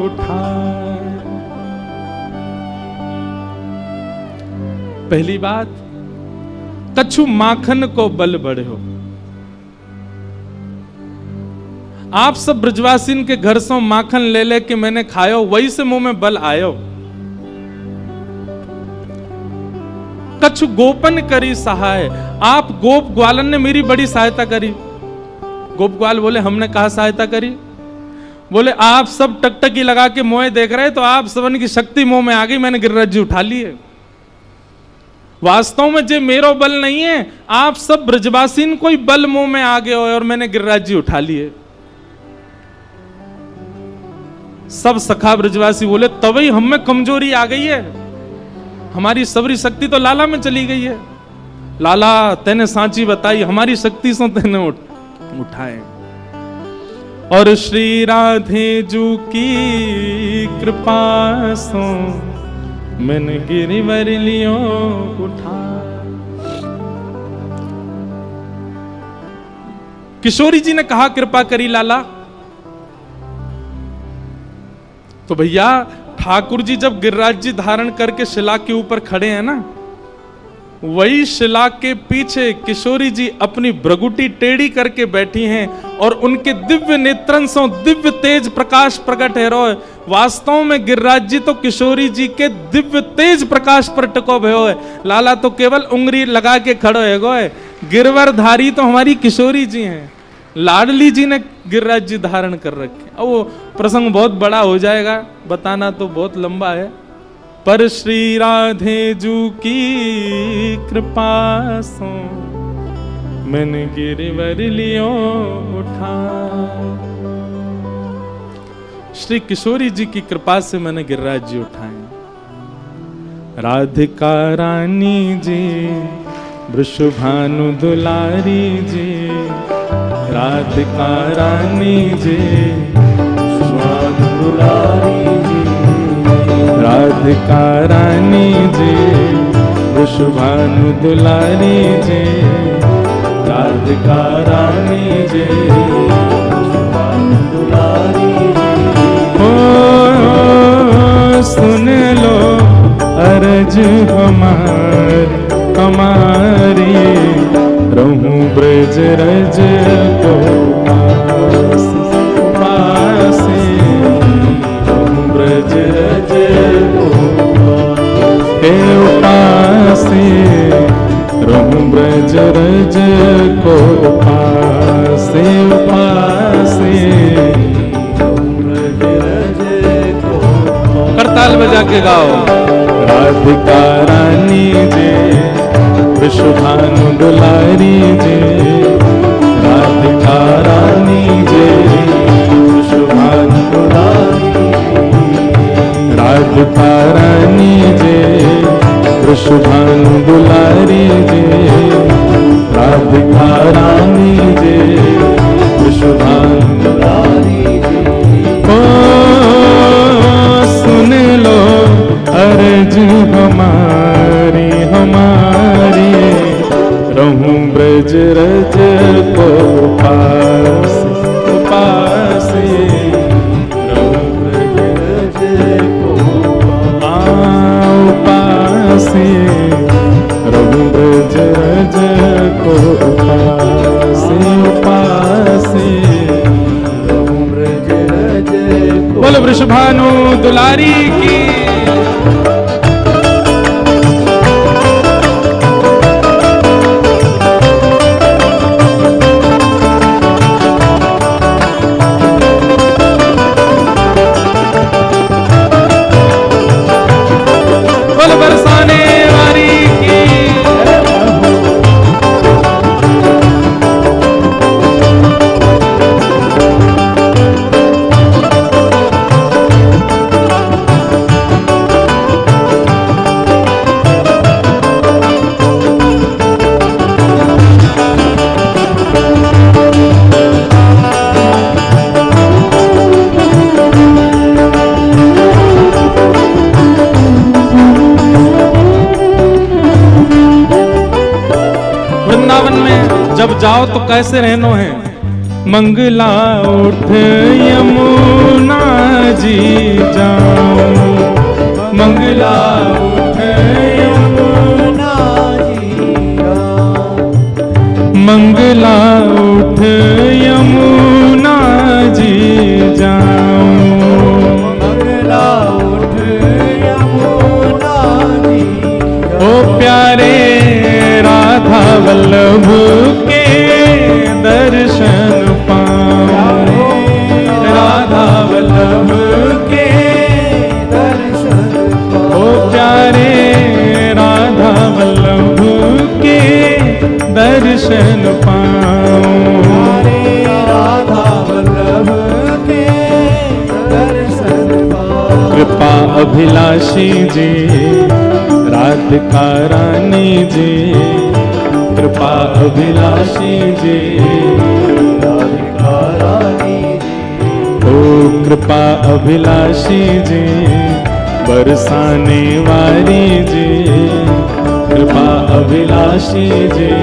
उठा। पहली बात, कछु माखन को बल बढ़ो। आप सब ब्रजवासीन के घर से माखन ले ले के मैंने खायो, वही से मुंह में बल आयो। कछु गोपन करी सहाय, आप गोप ग्वालन ने मेरी बड़ी सहायता करी। गोप ग्वाल बोले हमने कहा सहायता करी? बोले आप सब टकटकी लगा के मोए देख रहे, तो आप सबन की शक्ति मुंह में आ गई, मैंने गिरिराज जी उठा लिए। वास्तव में जे मेरो बल नहीं है, आप सब ब्रजवासीन कोई बल मुंह में आ गए हो और मैंने गिरिराज जी उठा लिए। सब सखा ब्रजवासी बोले तभी हम में कमजोरी आ गई है, हमारी सबरी शक्ति तो लाला में चली गई है। लाला तेने सांची बताई, हमारी शक्ति से तेने उठाए। और श्री राधे जू की कृपा सो मैंने गिरिवर लियो उठा। किशोरी जी ने कहा कृपा करी लाला। तो भैया ठाकुर जी जब गिरिराज जी धारण करके शिला के ऊपर खड़े हैं ना, वही शिला के पीछे किशोरी जी अपनी भ्रगुटी टेढ़ी करके बैठी हैं और उनके दिव्य नेत्रन से दिव्य तेज प्रकाश प्रकट है। रो वास्तव में गिरिराज जी तो किशोरी जी के दिव्य तेज प्रकाश पर टिको भयो है। लाला तो केवल उंगली लगा के खड़ो है गो है। गिरवरधारी तो हमारी किशोरी जी हैं, लाडली जी ने गिरिराज जी धारण कर रखे। अब वो प्रसंग बहुत बड़ा हो जाएगा, बताना तो बहुत लंबा है। पर श्री राधे जू की कृपा सो मैंने गिरिवर लियो उठा। श्री किशोरी जी की कृपा से मैंने गिरिराज जी उठाए। राधिका रानी जी, वृषभानु दुलारी जी, राधिका रानी जी, वृषभानु दुलारी जी, राधिका रानी जी, वृषभानु दुलारी जी, राधिका रानी जी, वृषभानु दुलारी जी। ओ सुन लो अर्ज हमारी, रहूं ब्रज रज को पासे, रहूं ब्रज रज को पासे, रहूं ब्रज रज को पासे पासे, ब्रज रज को। करताल बजा के गाओ। राधिका रानी जी, वृषभानु दुलारी जी, राधिका रानी जी, वृषभानु दुलारी, राधिका रानी जी, वृषभानु दुलारी जी, राधिका रानी जी, वृषभानु दुलारी जी। ओ सुन लो अर्ज हमारी हमारी, रहूं ब्रज रज को पास पासे, रहूं ब्रज रज को पासे, रहूं ब्रज रज को पासे पासे, रहूं ब्रज रज को। बोलो वृषभानु दुलारी की। जब जाओ तो कैसे रहनो है। मंगला उठ यमुना जी जाओ, मंगला उठ यमुना जी जाओ, मंगला उठ यमुना अभिलाषी जी, राधिका रानी जी, कृपा अभिलाषी जी, राधिका रानी जी, ओ कृपा अभिलाषी जी, बरसाने वाली जी, कृपा अभिलाषी जी,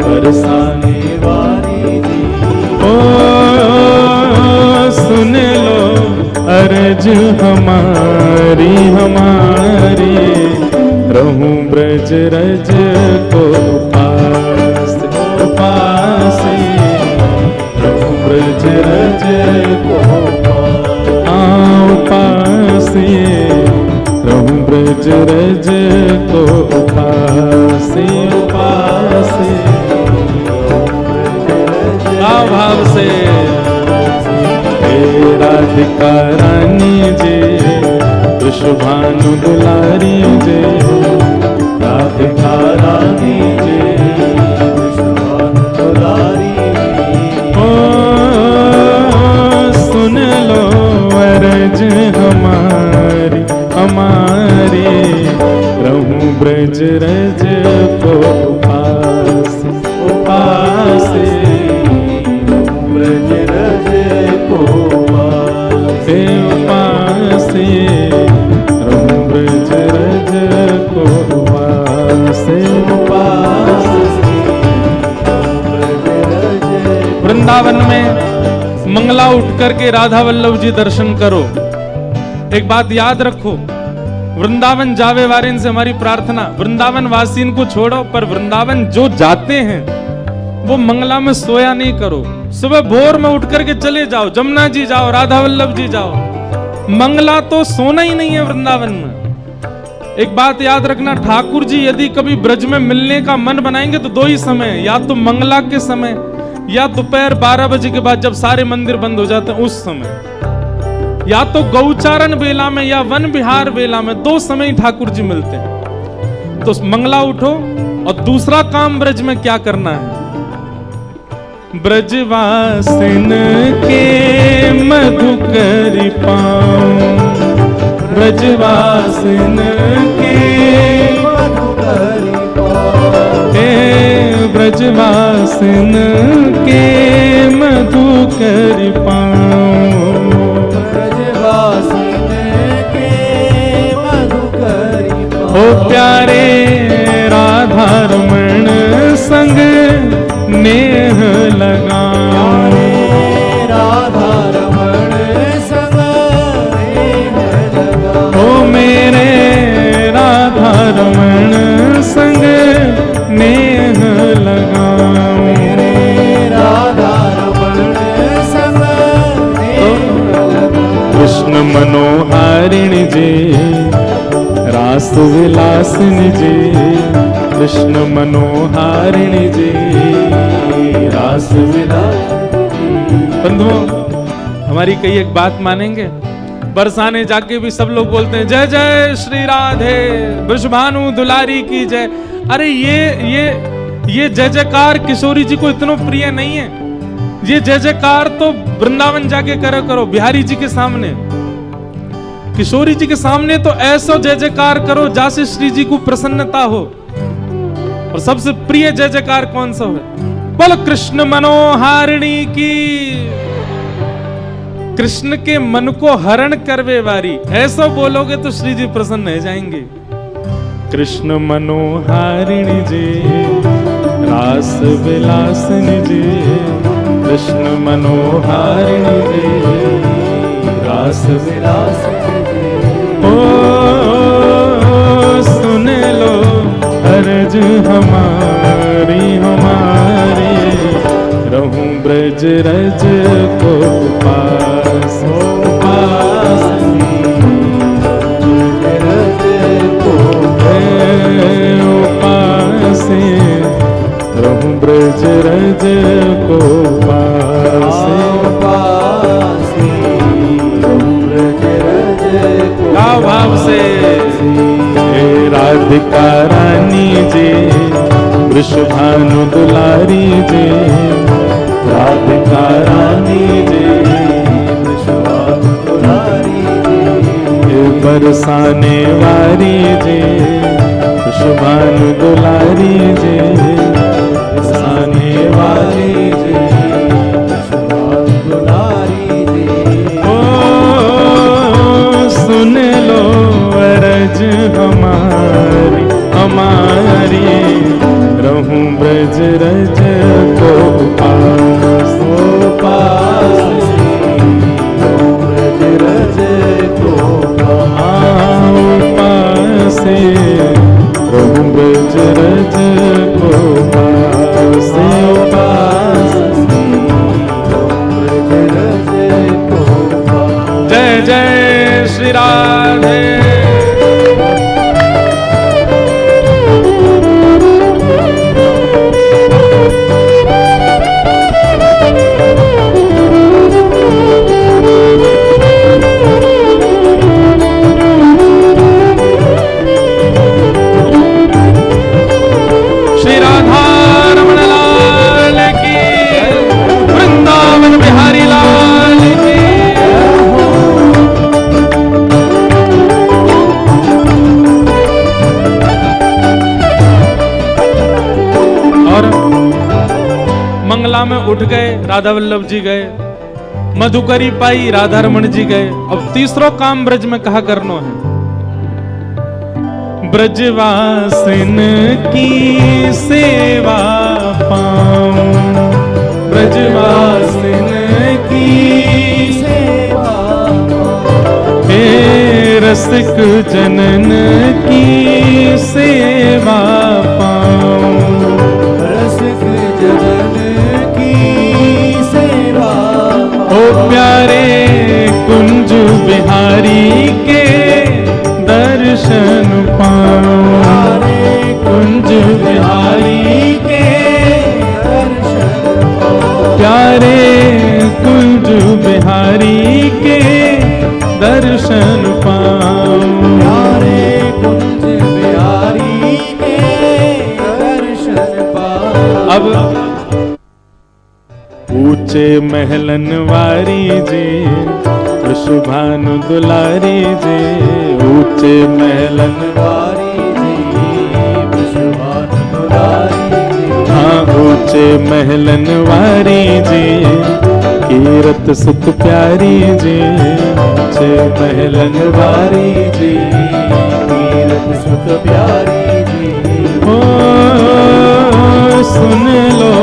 बरसाने वाली जी, ओ सुन लो अर्ज हमारी हमारी, रहूं ब्रज रज को पास पास, रहूं ब्रज रज को पास, रहूं ब्रज रज को पास पास, भाव से राधिका रानी जी, वृषभानु दुलारी जी, राधिका रानी जी, वृषभानु दुलारी जी, ओ सुन लो अर्ज हमारी हमारी, रहूं ब्रज रज को पास पास, ब्रज रज को पास पास, रहूं ब्रज रज को पास पास। वृंदावन में मंगला उठ करके राधा वल्लभ जी दर्शन करो। एक बात याद रखो, वृंदावन जावे वारिन से हमारी प्रार्थना, वृंदावन वासीन को छोड़ो, पर वृंदावन जो जाते हैं वो मंगला में सोया नहीं करो। सुबह भोर में उठ करके चले जाओ, जमुना जी जाओ, राधा वल्लभ जी जाओ, मंगला तो सोना ही नहीं है वृंदावन में। एक बात याद रखना, ठाकुर जी यदि कभी ब्रज में मिलने का मन बनाएंगे तो दो ही समय, या तो मंगला के समय या दोपहर 12 बजे के बाद जब सारे मंदिर बंद हो जाते हैं उस समय, या तो गौचारण बेला में या वन विहार बेला में, दो समय ही ठाकुर जी मिलते हैं। तो मंगला उठो, और दूसरा काम ब्रज में क्या करना है, ब्रजवासिन के मधुकर पाऊं, ब्रजवासिन के मधुकर पाऊं, हे ब्रजवासिन के मधुकर पाऊं, ब्रजवासिन के मधुकर पाऊं, ओ प्यारे राधा रमण संग नेह लगाऊं, राधा रमण संग नेह लगाऊं, ओ मेरे राधा रमण संग नेह लगाऊं, मेरे राधा रमण संग नेह लगाऊं, कृष्ण मनोहारिणी जी, रास विलासिनी जी, कृष्ण मनोहारिणी जी, रास विलासिनी। बंधुओं, हमारी कई एक बात मानेंगे, बरसाने जाके भी सब लोग बोलते हैं जय जय श्री राधे, वृषभानु दुलारी की जय। अरे ये जय जयकार किशोरी जी को इतना प्रिय नहीं है। ये जय जयकार तो वृंदावन जाके करो बिहारी जी के सामने, किशोरी जी के सामने तो ऐसा जय जयकार करो जैसे श्री जी को प्रसन्नता हो। और सबसे प्रिय जय जयकार कौन सा है, बोलो कृष्ण मनोहारिणी की, कृष्ण के मन को हरण करवे वारी। ऐसा बोलोगे तो श्री जी प्रसन्न हो जाएंगे। कृष्ण मनोहारिणी जी, रास विलासिनी जी, कृष्ण मनोहारिणी जी, रास विलासिनी जी। ओ सुन लो अर्ज हमारी हमारी, रहूं ब्रज रज को पास पास, रज को पास, रहूं ब्रज रज को पास पास, ब्रज रज को भाव से। हे राधिका रानी जी, वृषभानु दुलारी जी, राधिका रानी जी, वृषभानु दुलारी जी, मंगला में उठ गए, राधा वल्लभ जी गए, मधुकरी पाई, राधा रमण जी गए। अब तीसरो काम ब्रज में कहा करनो है, ब्रजवासिन की सेवा पाऊं, ब्रजवासिन की सेवा हे रसिक जनन की सेवा पाऊं, रसिक जनन की सेवा ओ प्यारे कुंज बिहारी के दर्शन पाऊं, प्यारे कुंज बिहारी के दर्शन प्यारे कुंज बिहारी के दर्शन पाऊं, प्यारे कुंज बिहारी के दर्शन पाऊं। अब ऊंचे महलन वारी जी, वृषभानु दुलारी जी, ऊंचे महलन वारी जी, वृषभानु दुलारी जी, हाँ ऊंचे महलन वारी जी, कीरत सुत प्यारी जी, ऊंचे महलन वारी जी, कीरत सुत प्यारी जी। ओ सुन लो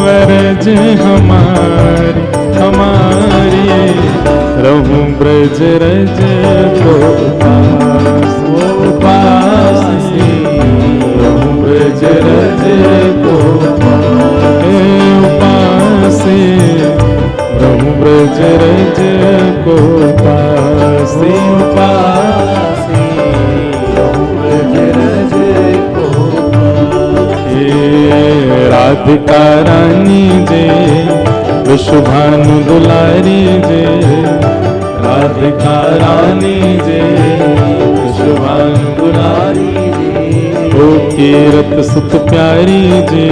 अरज हमारी हमारी, रहूं ब्रज रज को पास, पासी, रहूं ब्रज रज को पासी, रहूं ब्रज रज को पासी, पासी, रहूं ब्रज रज को हे राधिका रानी जे, वृषभानु दुलारी जे, राधिका रानी जे, वृषभानु दुलारी जे, ओ कीरत सुत प्यारी जे,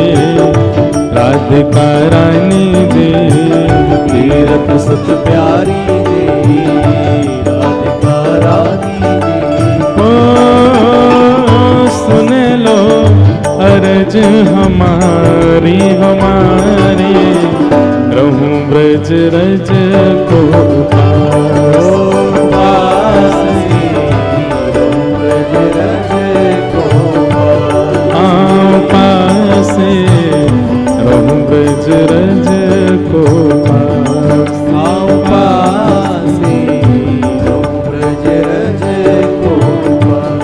राधिका रानी जे, कीरत सुत प्यारी जी, राधिका रानी जी। ओ सुन लो अरज हमारी हमारी, रहूं ब्रज रज को पास, पासी, रहूं ब्रज रज को पासे, रहूं ब्रज रज को पास, पासी, रहूं ब्रज रज को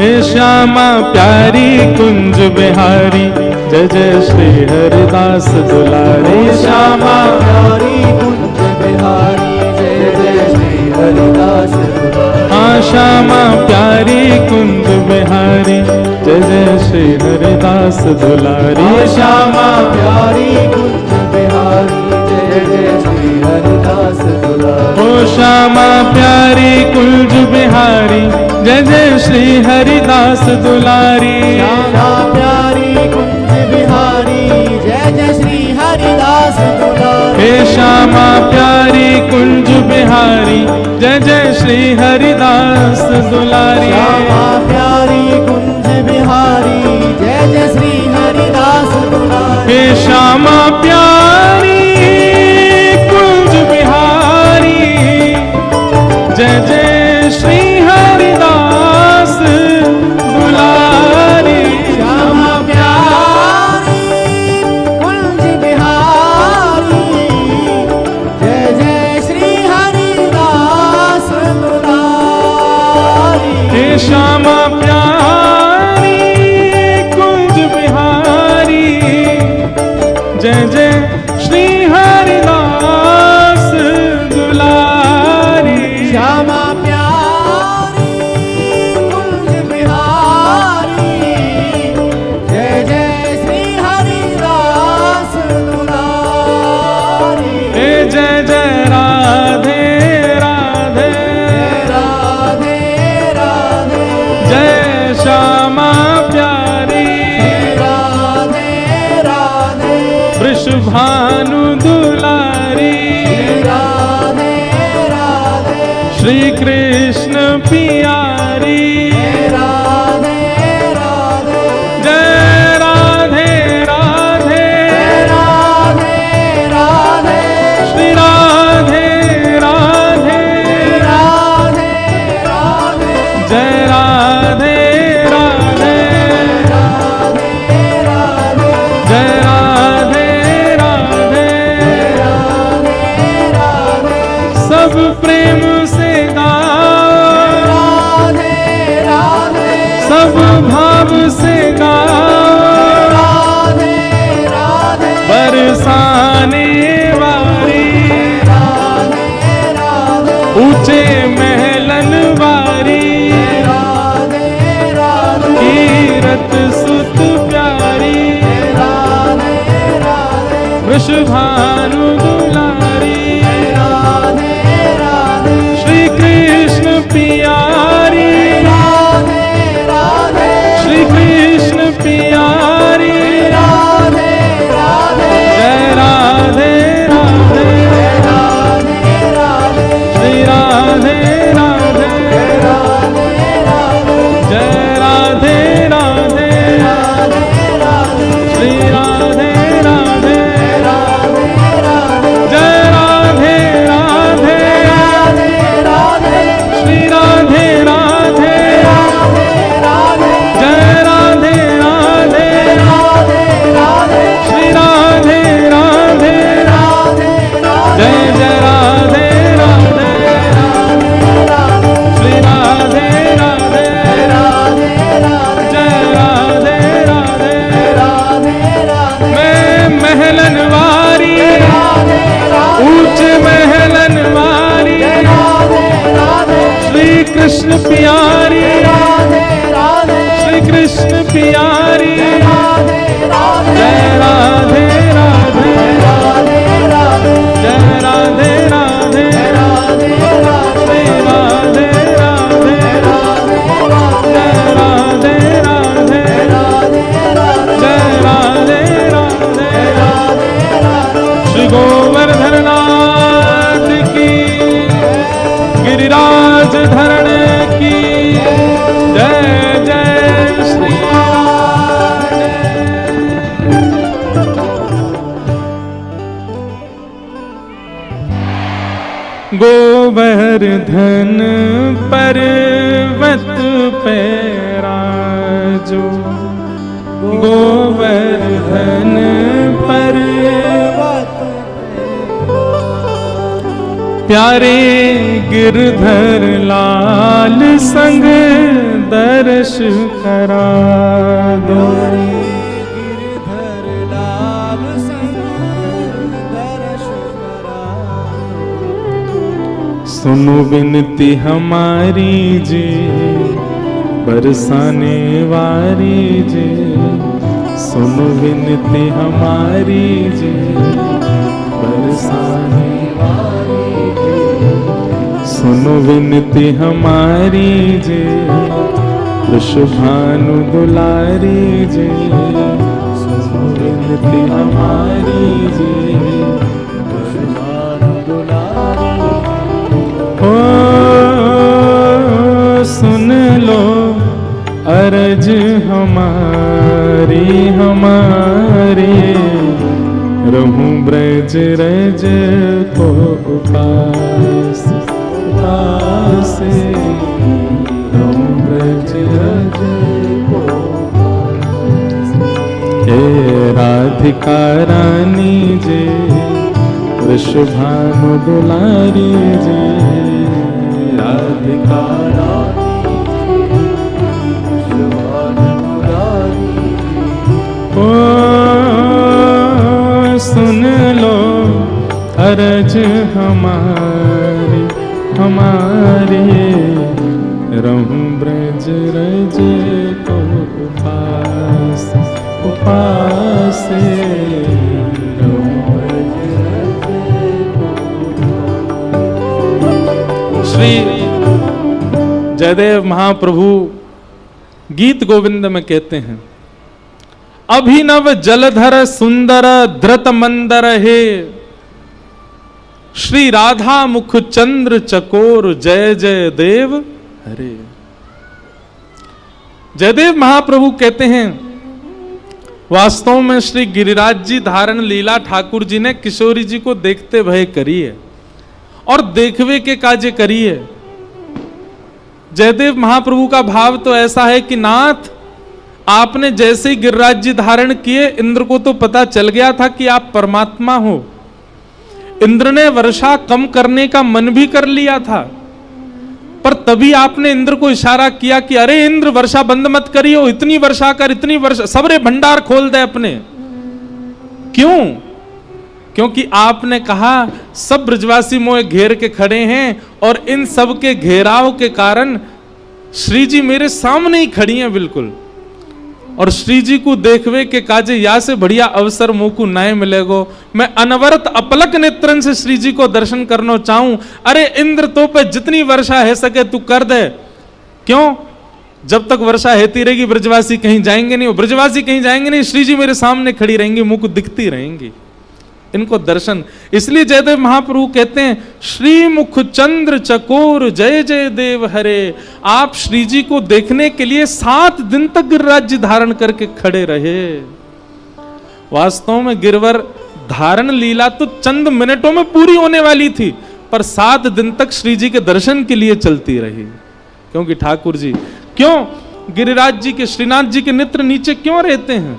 हे श्यामा प्यारी कुंज बिहारी, जय जय श्री हरिदास दुलारे, श्यामा प्यारी कुंज बिहारी, जय जय श्री हरिदास दुलारे। हाँ श्यामा प्यारी कुंज बिहारी, जय जय श्री हरिदास दुलारी, श्यामा प्यारी कुंज बिहारी, जय जय श्री हरिदास दुलारे। ओ श्यामा प्यारी कुंज बिहारी, जय जय श्री हरिदास दुलारी, श्यामा प्यारी कुंज बिहारी, जय जय श्री हरिदास दुलारे। हे श्यामा प्यारी कुंज बिहारी, जय जय श्री हरिदास दुलारी, श्यामा प्यारी कुंज बिहारी, जय जय श्री हरिदास दुलारे। हे श्यामा प्यारी कुंज बिहारी, जय जय श्री हरिदास दुलारी, श्यामा प्यारी कुंज बिहारी, जय जय श्री हरिदास दुलारी। हे श्यामा प्यारी कुंज बिहारी, जय जय श्री हरिदास दुलारी, श्यामा प्यारी कुंज बिहारी, जय जय श्री हरिदास दुलारी। हे जय जय राधे राधे, राधे राधे, जय श्यामा प्यारी, राधे राधे, वृषभानु दुलारी, राधे राधे, श्री कृष्ण पियारी, राधे राधे, जय राधे राधे, राधे ऊंचे महलन वारी राधे राधे कीरत सुत प्यारी राधे राधे वृषभानु दुलारी राधे राधे श्री कृष्ण पियारी राधे राधे श्री कृष्ण पियारी राधे राधे जय राधे राधे राधे राधे श्री राधे राधे राधे राधे जय राधे राधे राधे राधे श्री राधे राधे राधे राधे जय राधे राधे राधे श्री राधे राधे राधे जय राधे राधे राधे राधे श्री राधे राधे राधे जय जय राधे राधे श्री राधे राधे जय राधे राधे मैं महलन वारी ऊंचे महलन वारी श्री कृष्ण पियारी श्री कृष्ण पियारी जय राधे राधे जय राधे राधे श्री राधे राधे जय राधे राधे जय राधे राधे श्री गोवर्धन नाथ की गिरिराज धरण की जय जय श्री गोवर्धन पर्वत पे राजो गोवर्धन पर्वत प्यारे गिरधर लाल संग दर्श करा दो गिरधर लाल संग दर्श करा सुनो विनती हमारी जी बरसाने वारी जी सुनो विनती हमारी जी बरसाने सुनो विनती हमारी जी वृषभानु दुलारी जी सुनो विनती हमारी जी वृषभानु दुलारी ओ सुन लो अर्ज हमारी हमारी रहूं ब्रज रज को उपास उपास रहूं ब्रज रज को हे राधिका रानी जे वृषभानु दुलारी जे राधिका ओ सुन लो अर्ज हमारी हमारी रहूं ब्रज रज को उपास उपास रहूं ब्रज रज को। श्री जयदेव महाप्रभु गीत गोविंद में कहते हैं अभिनव जलधर सुंदर धृत मंदर हे श्री राधा मुख चंद्र चकोर जय जय देव हरे। जयदेव महाप्रभु कहते हैं वास्तव में श्री गिरिराज जी धारण लीला ठाकुर जी ने किशोरी जी को देखते भय करी है और देखवे के काजे करी है। जयदेव महाप्रभु का भाव तो ऐसा है कि नाथ आपने जैसे ही गिरिराज जी धारण किए इंद्र को तो पता चल गया था कि आप परमात्मा हो। इंद्र ने वर्षा कम करने का मन भी कर लिया था, पर तभी आपने इंद्र को इशारा किया कि अरे इंद्र वर्षा बंद मत करियो, इतनी वर्षा कर, इतनी वर्षा, सबरे भंडार खोल दे अपने। क्यों? क्योंकि आपने कहा सब ब्रजवासी मोए घेर के खड़े हैं और इन सब के घेराव के कारण श्री जी मेरे सामने ही खड़ी हैं बिल्कुल, और श्री जी को देखवे के काजे या से बढ़िया अवसर मुंह को नए मिलेगो। मैं अनवरत अपलक नेत्रन से श्री जी को दर्शन करना चाहूं। अरे इंद्र तो पे जितनी वर्षा है सके तू कर दे। क्यों? जब तक वर्षा होती रहेगी ब्रजवासी कहीं जाएंगे नहीं, ब्रजवासी कहीं जाएंगे नहीं, श्री जी मेरे सामने खड़ी रहेंगी, मुंह को दिखती रहेंगी, इनको दर्शन। इसलिए जयदेव महाप्रभु कहते हैं श्री मुख चंद्र चकोर जय जय देव हरे। आप श्री जी को देखने के लिए 7 दिन तक गिरिराज धारण करके खड़े रहे। वास्तव में गिरवर धारण लीला तो चंद मिनटों में पूरी होने वाली थी, पर 7 दिन तक श्री जी के दर्शन के लिए चलती रही। क्योंकि ठाकुर जी क्यों गिरिराज जी के, श्रीनाथ जी के नेत्र नीचे क्यों रहते हैं?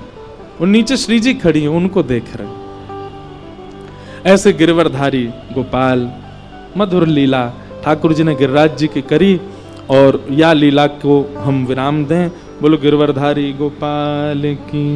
वो नीचे श्री जी खड़ी हैं, उनको देख रहे। ऐसे गिरवरधारी गोपाल मधुर लीला ठाकुर जी ने गिरिराज जी की करी, और या लीला को हम विराम दें। बोलो गिरवरधारी गोपाल की।